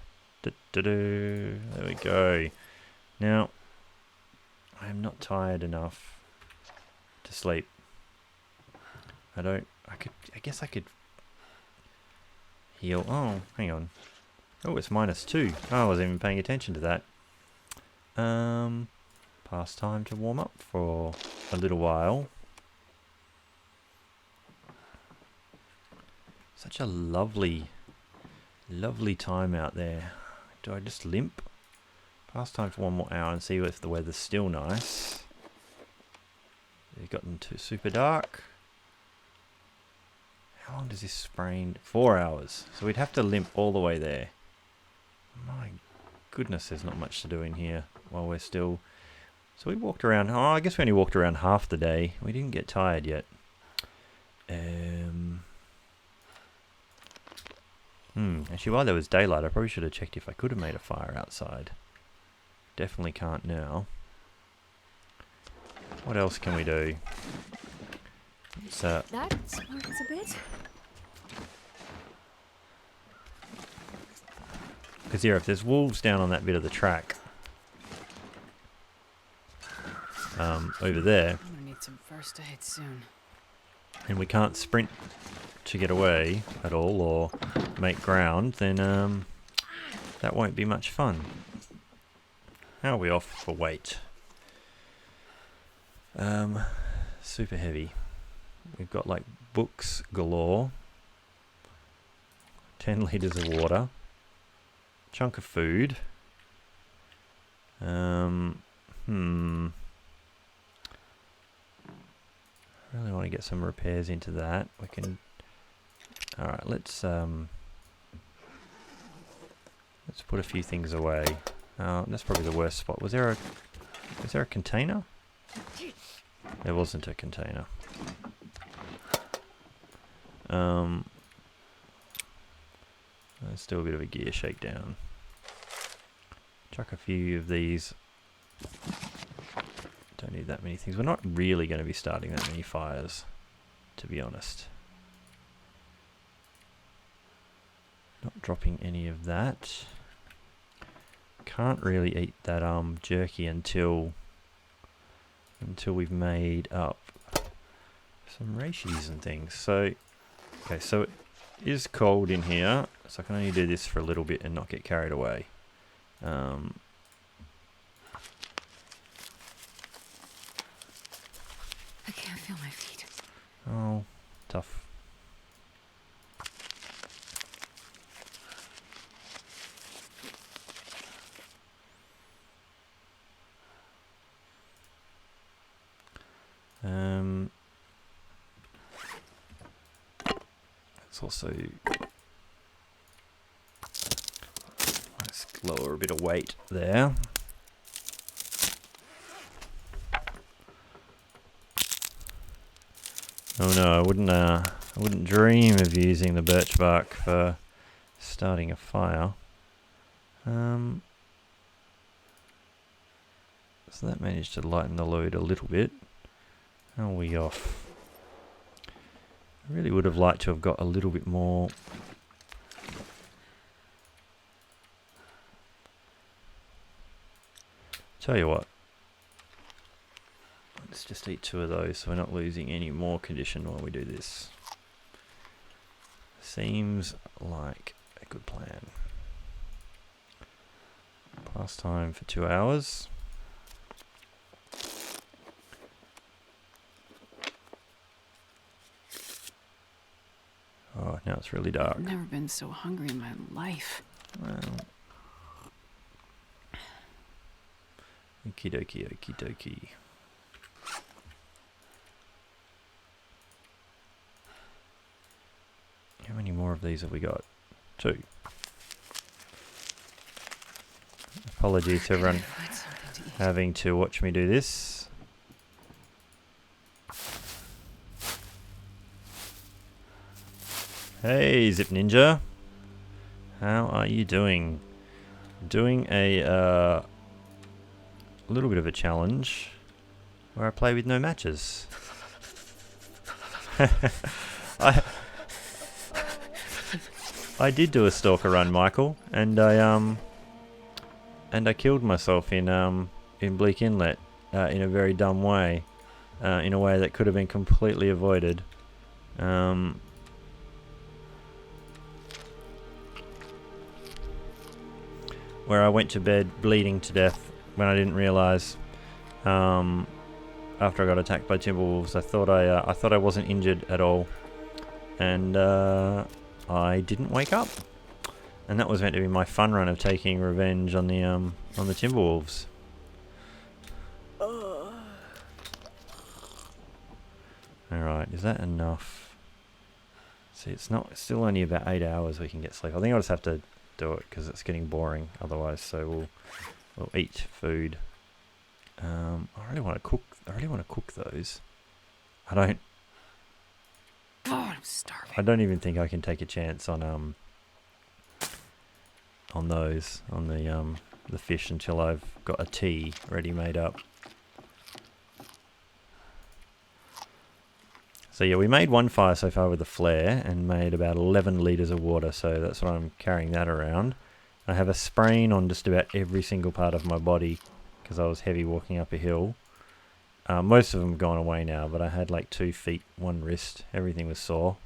B: There we go. Now, I am not tired enough to sleep. I guess I could heal. Oh, hang on. Oh, it's -2. Oh, I wasn't even paying attention to that. Past time to warm up for a little while. Such a lovely time out there. Do I just limp? Past time for one more hour and see if the weather's still nice. It's gotten too super dark. How long does this sprain? 4 hours. So we'd have to limp all the way there. My goodness, there's not much to do in here while we're still... So we walked around... Oh, I guess we only walked around half the day. We didn't get tired yet. Actually, while there was daylight, I probably should have checked if I could have made a fire outside. Definitely can't now. What else can we do? So
A: That sparks a bit.
B: because here, if there's wolves down on that bit of the track, over there,
A: I'm gonna need some first aid soon.
B: and we can't sprint to get away at all or make ground, then that won't be much fun. How are we off for weight? Super heavy. We've got like books galore, 10 litres of water, chunk of food. Really want to get some repairs into that. We can. All right, let's put a few things away. That's probably the worst spot. Was there a container? There wasn't a container. Let's do a bit of a gear shakedown. Chuck a few of these. Don't need that many things. We're not really going to be starting that many fires, to be honest. Not dropping any of that. Can't really eat that jerky until we've made up some reishis and things. So, okay, so it is cold in here, so I can only do this for a little bit and not get carried away.
A: can't feel my feet.
B: Oh, tough. Let's also let's lower a bit of weight there. Oh no, I wouldn't dream of using the birch bark for starting a fire. So that managed to lighten the load a little bit. How are we off? I really would have liked to have got a little bit more. Tell you what. Let's just eat 2 of those so we're not losing any more condition while we do this. Seems like a good plan. Pastime for 2 hours. Oh, now it's really dark.
A: I've never been so hungry in my life.
B: Well. Okie dokie, okie dokie. How many more of these have we got? 2. Apologies to everyone having to watch me do this. Hey, Zip Ninja. How are you doing? Doing a little bit of a challenge where I play with no matches. I did do a stalker run, Michael, and I killed myself in Bleak Inlet in a very dumb way, in a way that could have been completely avoided. Where I went to bed bleeding to death when I didn't realise. After I got attacked by timberwolves, I thought I wasn't injured at all, and I didn't wake up. And that was meant to be my fun run of taking revenge on the timberwolves. All right, is that enough? See, it's still only about 8 hours we can get sleep. I think I'll just have to do it because it's getting boring otherwise. So we'll eat food. I really want to cook. I really want to cook those.
A: God, I'm starving.
B: I don't even think I can take a chance on those, on the fish, until I've got a tea ready made up. So yeah, we made 1 fire so far with a flare and made about 11 litres of water, so that's what I'm carrying that around. I have a sprain on just about every single part of my body because I was heavy walking up a hill. Most of them have gone away now, but I had like 2 feet, 1 wrist, everything was sore.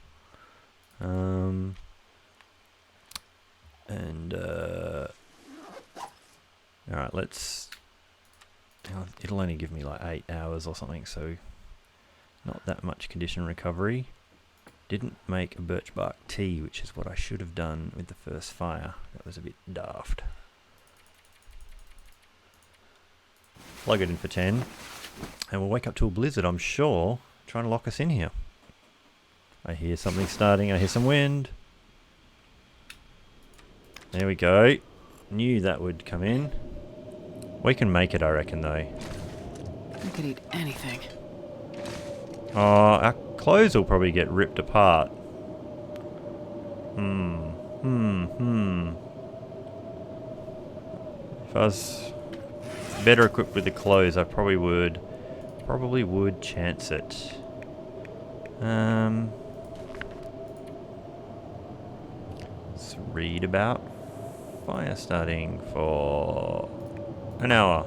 B: Alright, it'll only give me like 8 hours or something, so not that much condition recovery. Didn't make a birch bark tea, which is what I should have done with the first fire. That was a bit daft. Plug it in for 10. And we'll wake up to a blizzard, I'm sure, trying to lock us in here. I hear something starting. I hear some wind. There we go. Knew that would come in. We can make it, I reckon, though.
A: I could eat anything.
B: Oh, our clothes will probably get ripped apart. If I was better equipped with the clothes, I probably would chance it. Let's read about fire starting for an hour.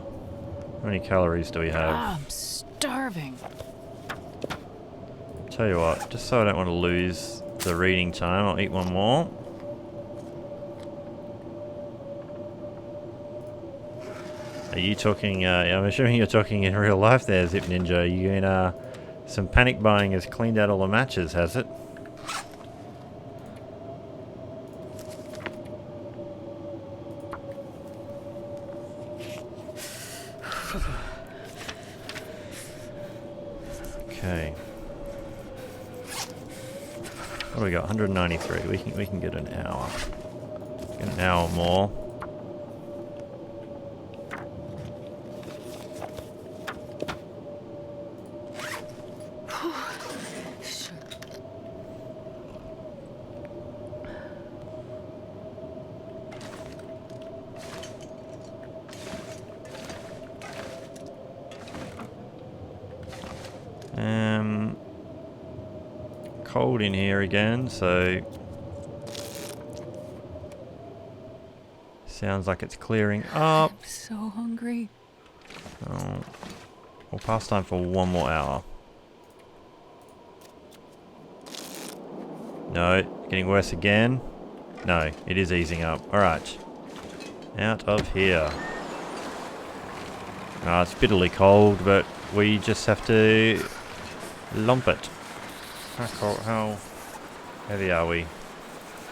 B: How many calories do we have?
A: I'm starving.
B: Tell you what, just so I don't want to lose the reading time, I'll eat 1 more. Are you talking, I'm assuming you're talking in real life there, Zip Ninja. Are you Some panic buying has cleaned out all the matches, has it? Okay. What do we got? 193. We can get an hour. Get an hour more. Cold in here again, so sounds like it's clearing up.
A: I'm so hungry.
B: Oh, we'll pass time for one more hour. No, getting worse again. No, it is easing up. Alright. Out of here. It's bitterly cold, but we just have to lump it. How heavy are we?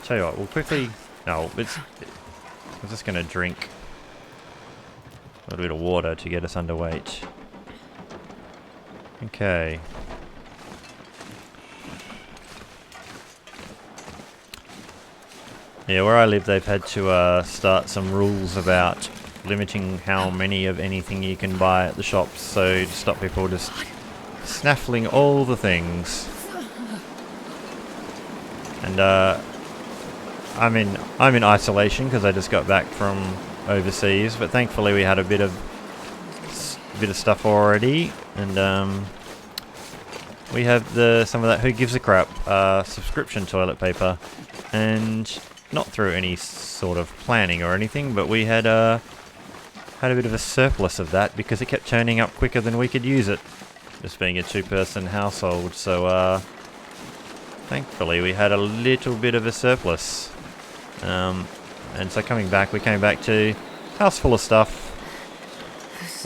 B: Tell you what, we'll quickly... No, I'm just going to drink a little bit of water to get us underweight. Okay. Yeah, where I live, they've had to start some rules about limiting how many of anything you can buy at the shops, so to stop people just snaffling all the things. And I'm in isolation because I just got back from overseas, but thankfully we had a bit of stuff already, and we have some of that Who Gives a Crap subscription toilet paper, and not through any sort of planning or anything, but we had a bit of a surplus of that because it kept turning up quicker than we could use it, just being a two-person household. So thankfully we had a little bit of a surplus, and so coming back, we came back to house full of stuff,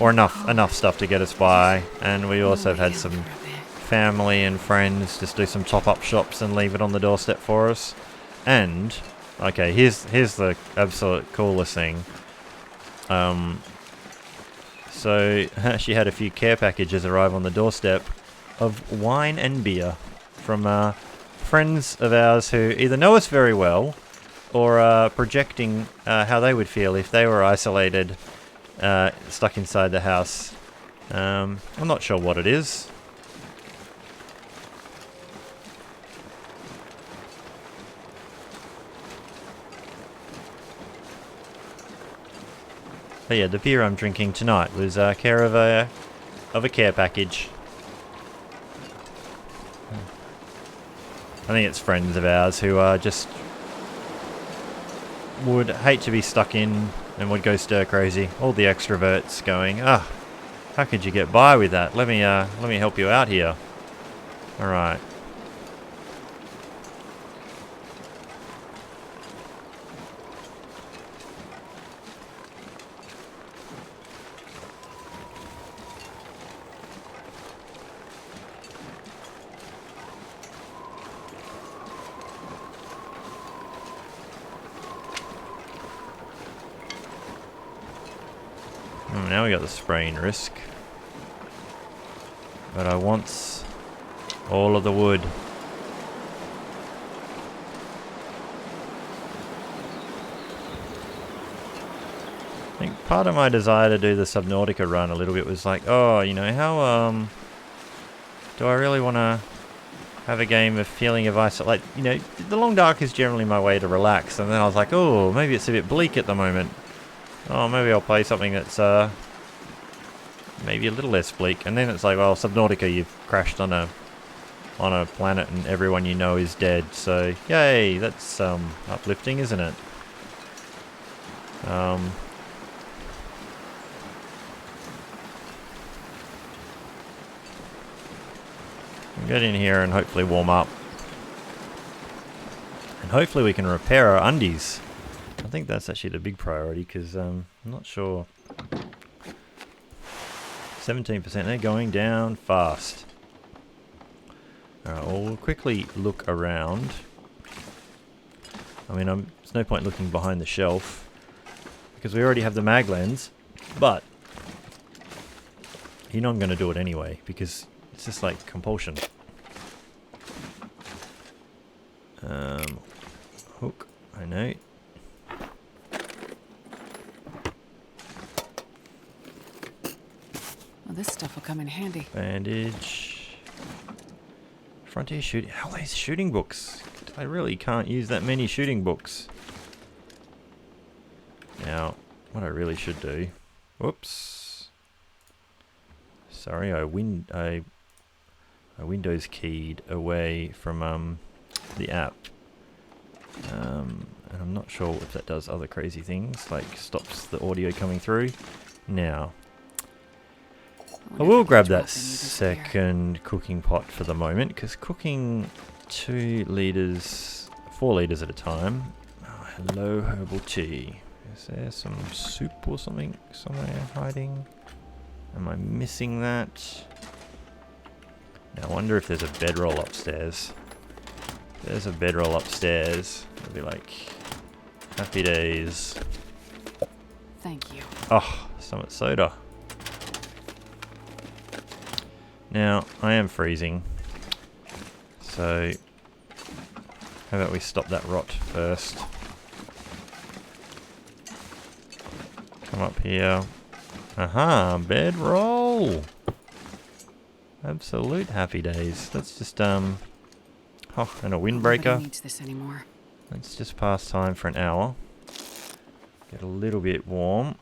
B: or enough stuff to get us by, and we also have had some family and friends just do some top-up shops and leave it on the doorstep for us. And okay, here's the absolute coolest thing. So she had a few care packages arrive on the doorstep of wine and beer from friends of ours who either know us very well or are projecting how they would feel if they were isolated, stuck inside the house. I'm not sure what it is. But yeah, the beer I'm drinking tonight was care of a care package. I think it's friends of ours who just would hate to be stuck in and would go stir crazy. All the extroverts going, how could you get by with that? Let me help you out here. All right. Now we got the spraying risk. But I want all of the wood. I think part of my desire to do the Subnautica run a little bit was like, how do I really want to have a game of feeling of isolation? The Long Dark is generally my way to relax, and then I was like, oh, maybe it's a bit bleak at the moment. Oh, maybe I'll play something that's maybe a little less bleak. And then it's like, well, Subnautica, you've crashed on a planet and everyone you know is dead. So, yay, that's uplifting, isn't it? Get in here and hopefully warm up. And hopefully we can repair our undies. I think that's actually the big priority, because I'm not sure. 17%, they're going down fast. Alright, well, we'll quickly look around. I mean, there's no point looking behind the shelf because we already have the mag lens, but you know I'm going to do it anyway because it's just like compulsion. Hook, I know.
A: Well, this stuff will come in handy.
B: Bandage. Frontier shooting. How are these shooting books? I really can't use that many shooting books. Now, what I really should do. Whoops. Sorry, I Windows keyed away from the app. And I'm not sure if that does other crazy things, like stops the audio coming through. Now, I will grab that second cooking pot for the moment, because cooking 4 litres at a time. Oh, hello, herbal tea. Is there some soup or something somewhere hiding? Am I missing that? Now, I wonder if there's a bedroll upstairs. If there's a bedroll upstairs. It'll be like happy days.
A: Thank you.
B: Oh, Summit soda. Now, I am freezing. So, how about we stop that rot first? Come up here. Aha, bedroll! Absolute happy days. Let's just, oh, and a windbreaker.
A: Nobody needs this anymore.
B: Let's just pass time for an hour. Get a little bit warm.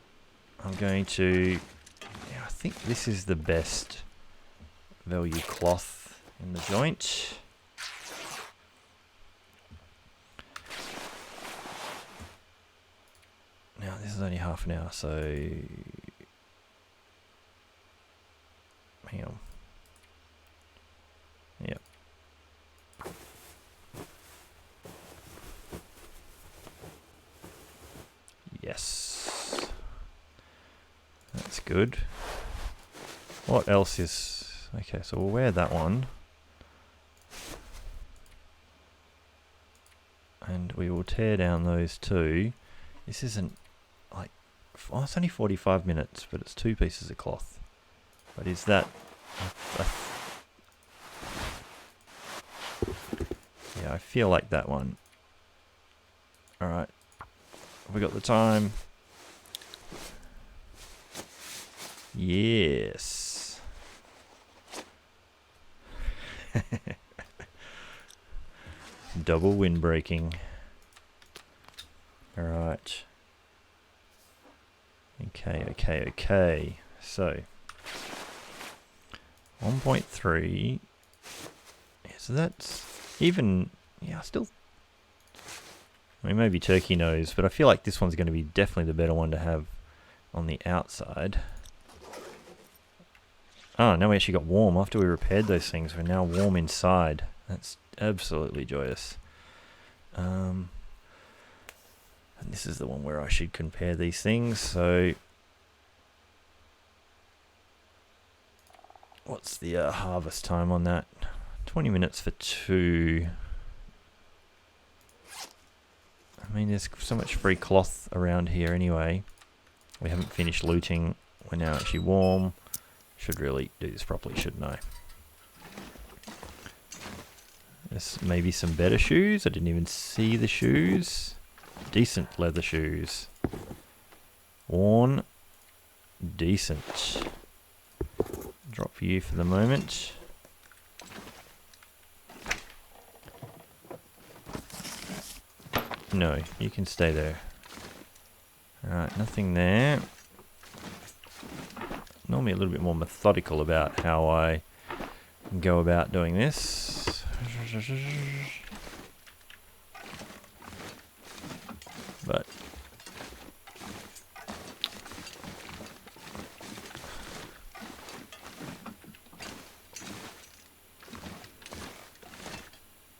B: I'm going to... Yeah, I think this is the best value cloth in the joint. Now, this is only half an hour, so... Hang on. Yep. Yes. That's good. What else is... Okay, so we'll wear that one. And we will tear down those two. This isn't like... Oh, it's only 45 minutes, but it's 2 pieces of cloth. But is that... Yeah, I feel like that one. Alright. Have we got the time? Yes. Double windbreaking. Alright. Okay. So, 1.3. Yeah, so that's even... Yeah, still... I mean, maybe turkey nose, but I feel like this one's going to be definitely the better one to have on the outside. Oh, now we actually got warm. After we repaired those things, we're now warm inside. That's absolutely joyous. And this is the one where I should compare these things. So, what's the harvest time on that? 20 minutes for 2. I mean, there's so much free cloth around here anyway. We haven't finished looting. We're now actually warm. Should really do this properly, shouldn't I? There's maybe some better shoes. I didn't even see the shoes. Decent leather shoes. Worn. Decent. Drop you for the moment. No, you can stay there. Alright, nothing there. Normally a little bit more methodical about how I go about doing this. But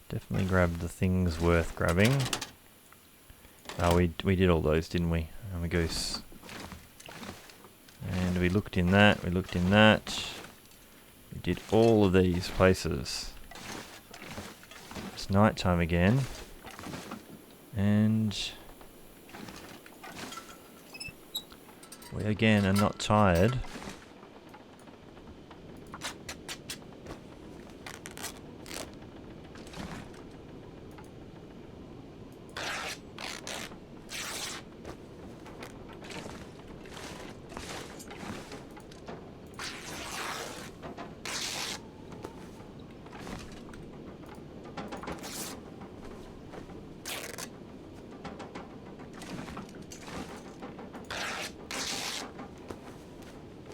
B: definitely grabbed the things worth grabbing. Oh, we did all those, didn't we? And we goose. And we looked in that, we looked in that. We did all of these places. It's nighttime again. And we again are not tired.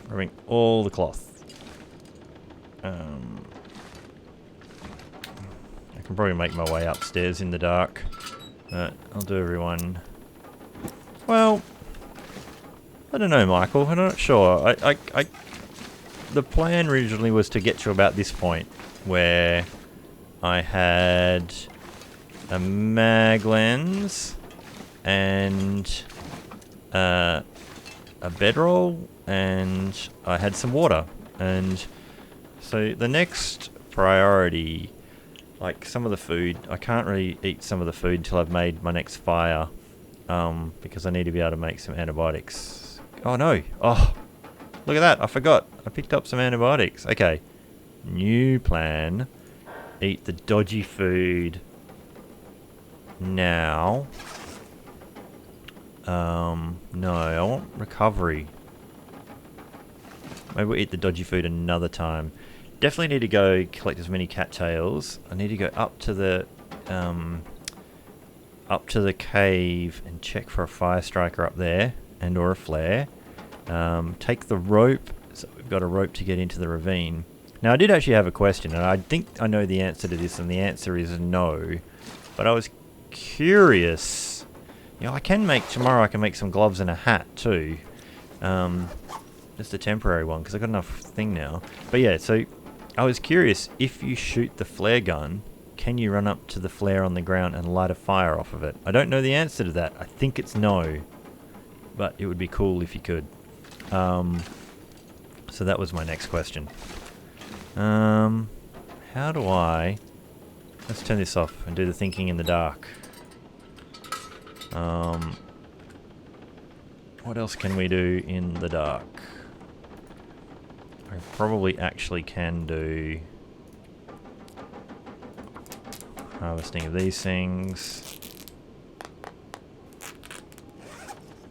B: Grabbing all the cloth. I can probably make my way upstairs in the dark. But I'll do everyone. Well, I don't know, Michael. I'm not sure. The plan originally was to get to about this point where I had a mag lens and a bedroll, and I had some water. And so the next priority, like some of the food, I can't really eat some of the food until I've made my next fire, because I need to be able to make some antibiotics. Oh no! Oh, look at that! I forgot. I picked up some antibiotics. Okay, new plan. Eat the dodgy food now. No, I want recovery. Maybe we'll eat the dodgy food another time. Definitely need to go collect as many cattails. I need to go up to the cave and check for a fire striker up there and or a flare. Take the rope. So we've got a rope to get into the ravine. Now I did actually have a question, and I think I know the answer to this, and the answer is no. But I was curious. You know, tomorrow I can make some gloves and a hat too. Just a temporary one because I've got enough thing now. But yeah, so I was curious, if you shoot the flare gun, can you run up to the flare on the ground and light a fire off of it? I don't know the answer to that. I think it's no. But it would be cool if you could. So that was my next question. How do I... Let's turn this off and do the thinking in the dark. What else can we do in the dark? I probably actually can do harvesting of these things.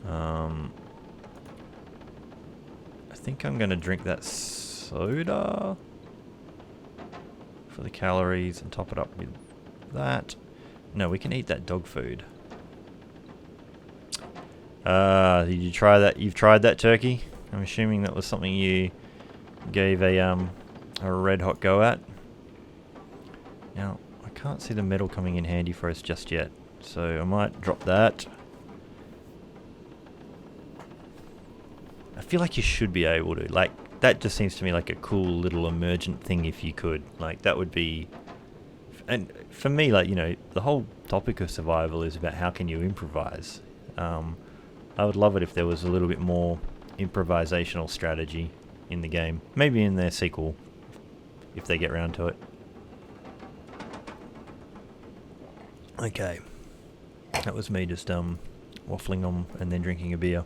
B: I think I'm going to drink that soda for the calories and top it up with that. No, we can eat that dog food. Did you try that? You've tried that turkey? I'm assuming that was something you gave a red hot go at. Now, I can't see the metal coming in handy for us just yet, so I might drop that. I feel like you should be able to. Like, that just seems to me like a cool little emergent thing if you could. Like, that would be... And for me, like, you know, the whole topic of survival is about how can you improvise. I would love it if there was a little bit more improvisational strategy in the game. Maybe in their sequel, if they get around to it. Okay. That was me just waffling on and then drinking a beer.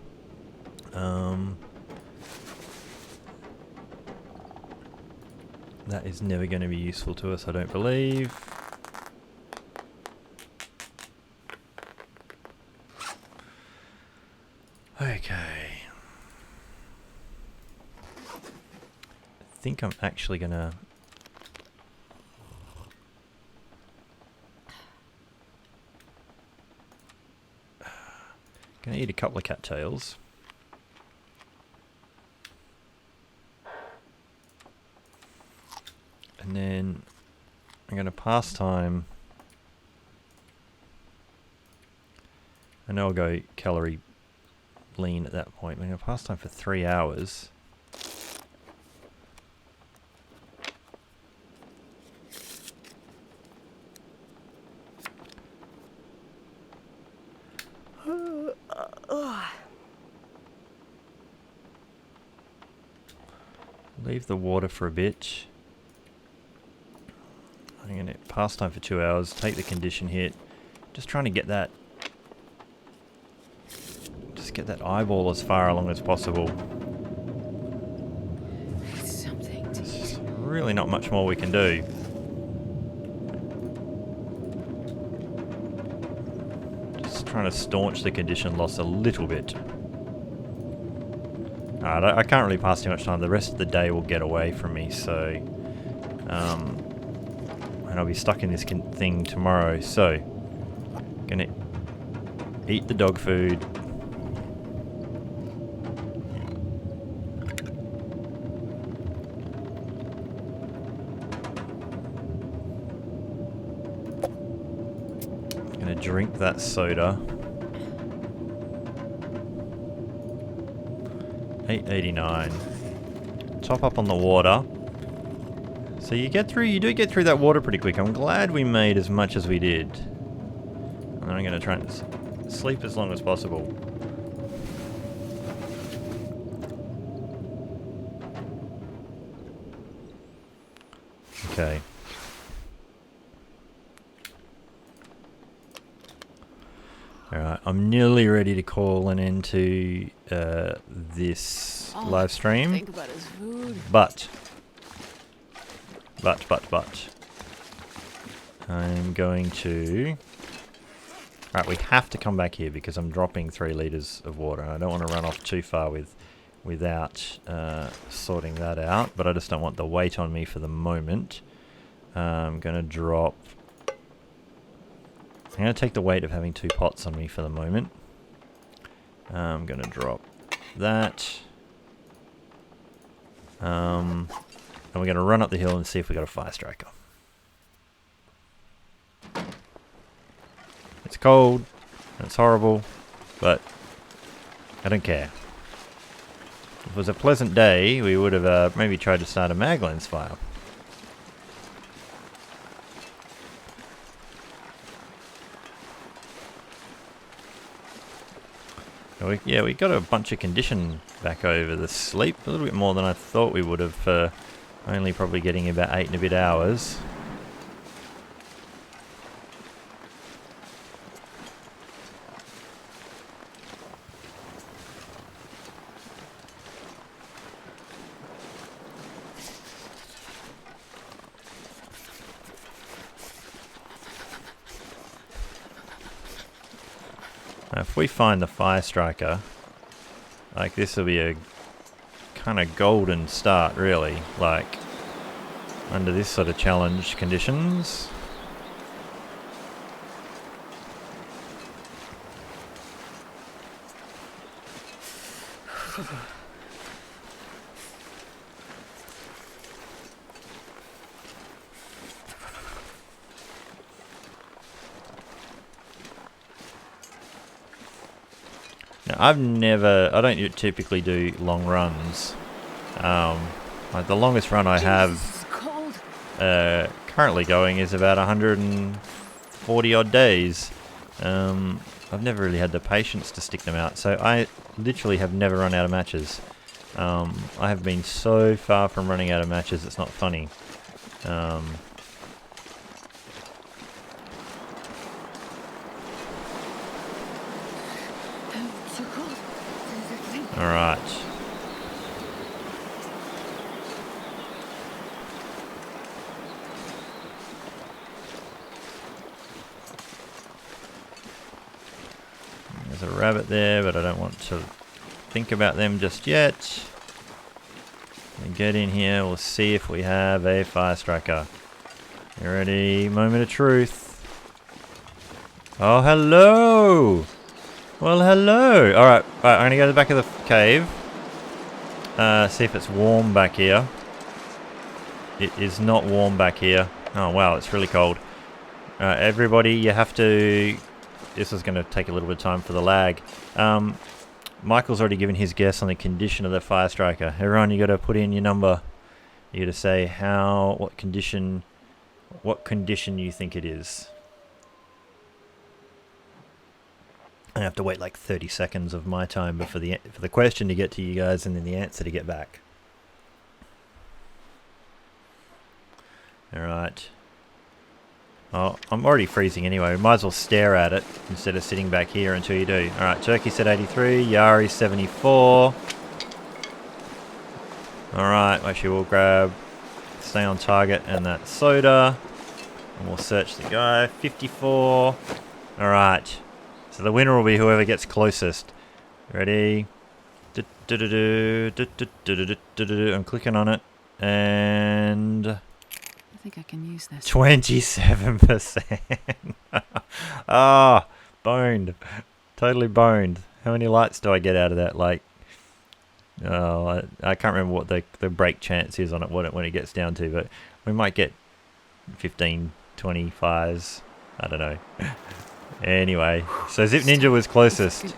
B: That is never going to be useful to us, I don't believe. Okay. I think I'm actually gonna... Gonna eat a couple of cattails. And then I'm gonna pass time. I know I'll go calorie lean at that point. I'm gonna pass time for 3 hours. Leave the water for a bit. I'm going to pass time for 2 hours, take the condition hit. Just trying to get that... Just get that eyeball as far along as possible.
A: Something to
B: There's really not much more we can do. Just trying to staunch the condition loss a little bit. Alright, I can't really pass too much time. The rest of the day will get away from me, so... and I'll be stuck in this thing tomorrow, so... Gonna eat the dog food. Gonna drink that soda. 8.89. Top up on the water. So you do get through that water pretty quick. I'm glad we made as much as we did. And I'm gonna try and sleep as long as possible. Okay. Alright, I'm nearly ready to call an end to this live stream.
A: think about his food.
B: But I'm going to... Alright, we have to come back here because I'm dropping 3 litres of water. I don't want to run off too far without sorting that out, but I just don't want the weight on me for the moment. I'm going to drop... I'm going to take the weight of having 2 pots on me for the moment. I'm going to drop that. And we're going to run up the hill and see if we got a fire striker. It's cold, and it's horrible, but I don't care. If it was a pleasant day, we would have maybe tried to start a Maglan's fire. We got a bunch of condition back over the sleep, a little bit more than I thought we would have, only probably getting about 8 and a bit hours. Now, if we find the fire striker, like this will be a kind of golden start, really, like under this sort of challenge conditions. Now, I don't typically do long runs. Like the longest run I have currently going is about 140 odd days. I've never really had the patience to stick them out, so I literally have never run out of matches. I have been so far from running out of matches, it's not funny. Alright. There's a rabbit there, but I don't want to think about them just yet. And get in here, we'll see if we have a fire striker. You ready? Moment of truth. Oh, hello! Well, hello! Alright, I'm going to go to the back of the cave. See if it's warm back here. It is not warm back here. Oh, wow, it's really cold. Everybody, you have to... This is going to take a little bit of time for the lag. Michael's already given his guess on the condition of the fire striker. Everyone, you got to put in your number. You got to say what condition you think it is. I have to wait like 30 seconds of my time for the question to get to you guys and then the answer to get back. Alright. Oh, I'm already freezing anyway. We might as well stare at it instead of sitting back here until you do. Alright, Turkey said 83, Yari 74. Alright, actually we'll grab, stay on target and that soda. And we'll search the guy, 54. Alright, so the winner will be whoever gets closest. Ready? I'm clicking on it. And...
A: I think I can use this.
B: 27%. Ah, boned. Totally boned. How many lights do I get out of that? Like, oh, I can't remember what the break chance is on it, when it gets down to, but we might get 15, 25s. I don't know. Anyway, so Zip Ninja was closest.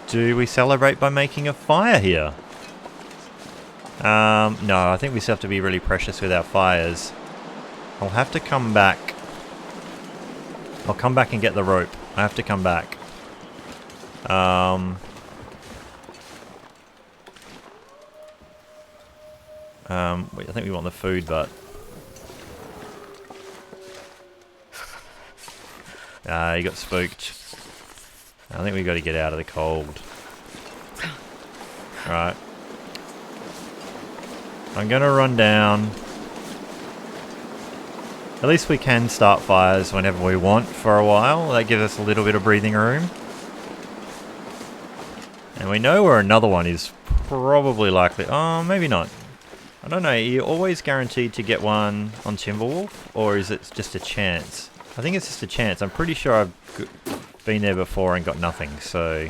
B: Do we celebrate by making a fire here? No, I think we still have to be really precious with our fires. I'll have to come back. I'll come back and get the rope. I have to come back. I think we want the food, but... he got spooked. I think we got to get out of the cold. Right. I'm going to run down. At least we can start fires whenever we want for a while. That gives us a little bit of breathing room. And we know where another one is probably likely. Oh, maybe not. I don't know. Are you always guaranteed to get one on Timberwolf? Or is it just a chance? I think it's just a chance. I'm pretty sure I've been there before and got nothing, so...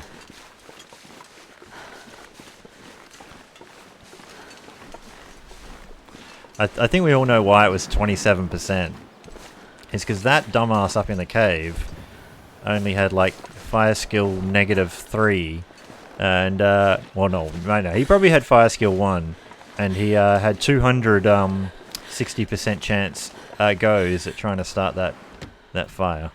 B: I think we all know why it was 27%. It's because that dumbass up in the cave only had like fire skill -3. And, well no, he probably had fire skill 1. And he had 260% chance goes at trying to start that fire.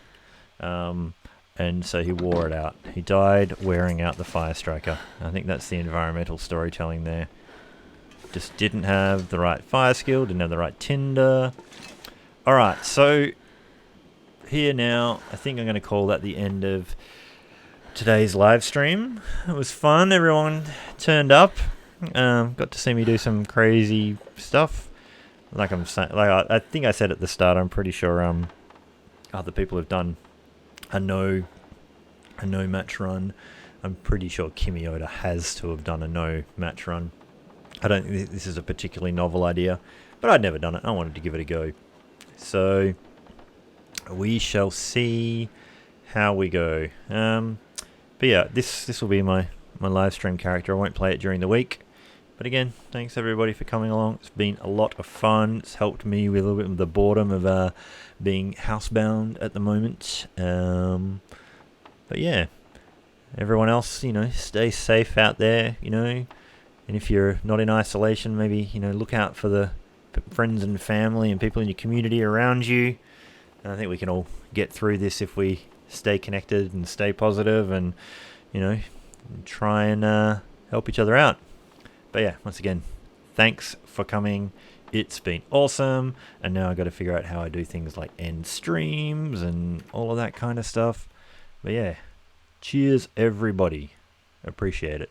B: And so he wore it out. He died wearing out the fire striker. I think that's the environmental storytelling there. Just didn't have the right fire skill, didn't have the right tinder. Alright, so here now, I think I'm going to call that the end of today's live stream. It was fun, everyone turned up. Got to see me do some crazy stuff. Like I'm saying, like I think I said at the start, I'm pretty sure other people have done a no match run. I'm pretty sure Kimiota has to have done a no match run. I don't think this is a particularly novel idea, but I'd never done it. I wanted to give it a go. So we shall see how we go. But yeah, this will be my live stream character. I won't play it during the week. But again, thanks everybody for coming along. It's been a lot of fun. It's helped me with a little bit of the boredom of being housebound at the moment. But yeah, everyone else, stay safe out there, And if you're not in isolation, maybe, look out for the friends and family and people in your community around you. And I think we can all get through this if we stay connected and stay positive and, try and help each other out. But yeah, once again, thanks for coming. It's been awesome. And now I've got to figure out how I do things like end streams and all of that kind of stuff. But yeah, cheers everybody. Appreciate it.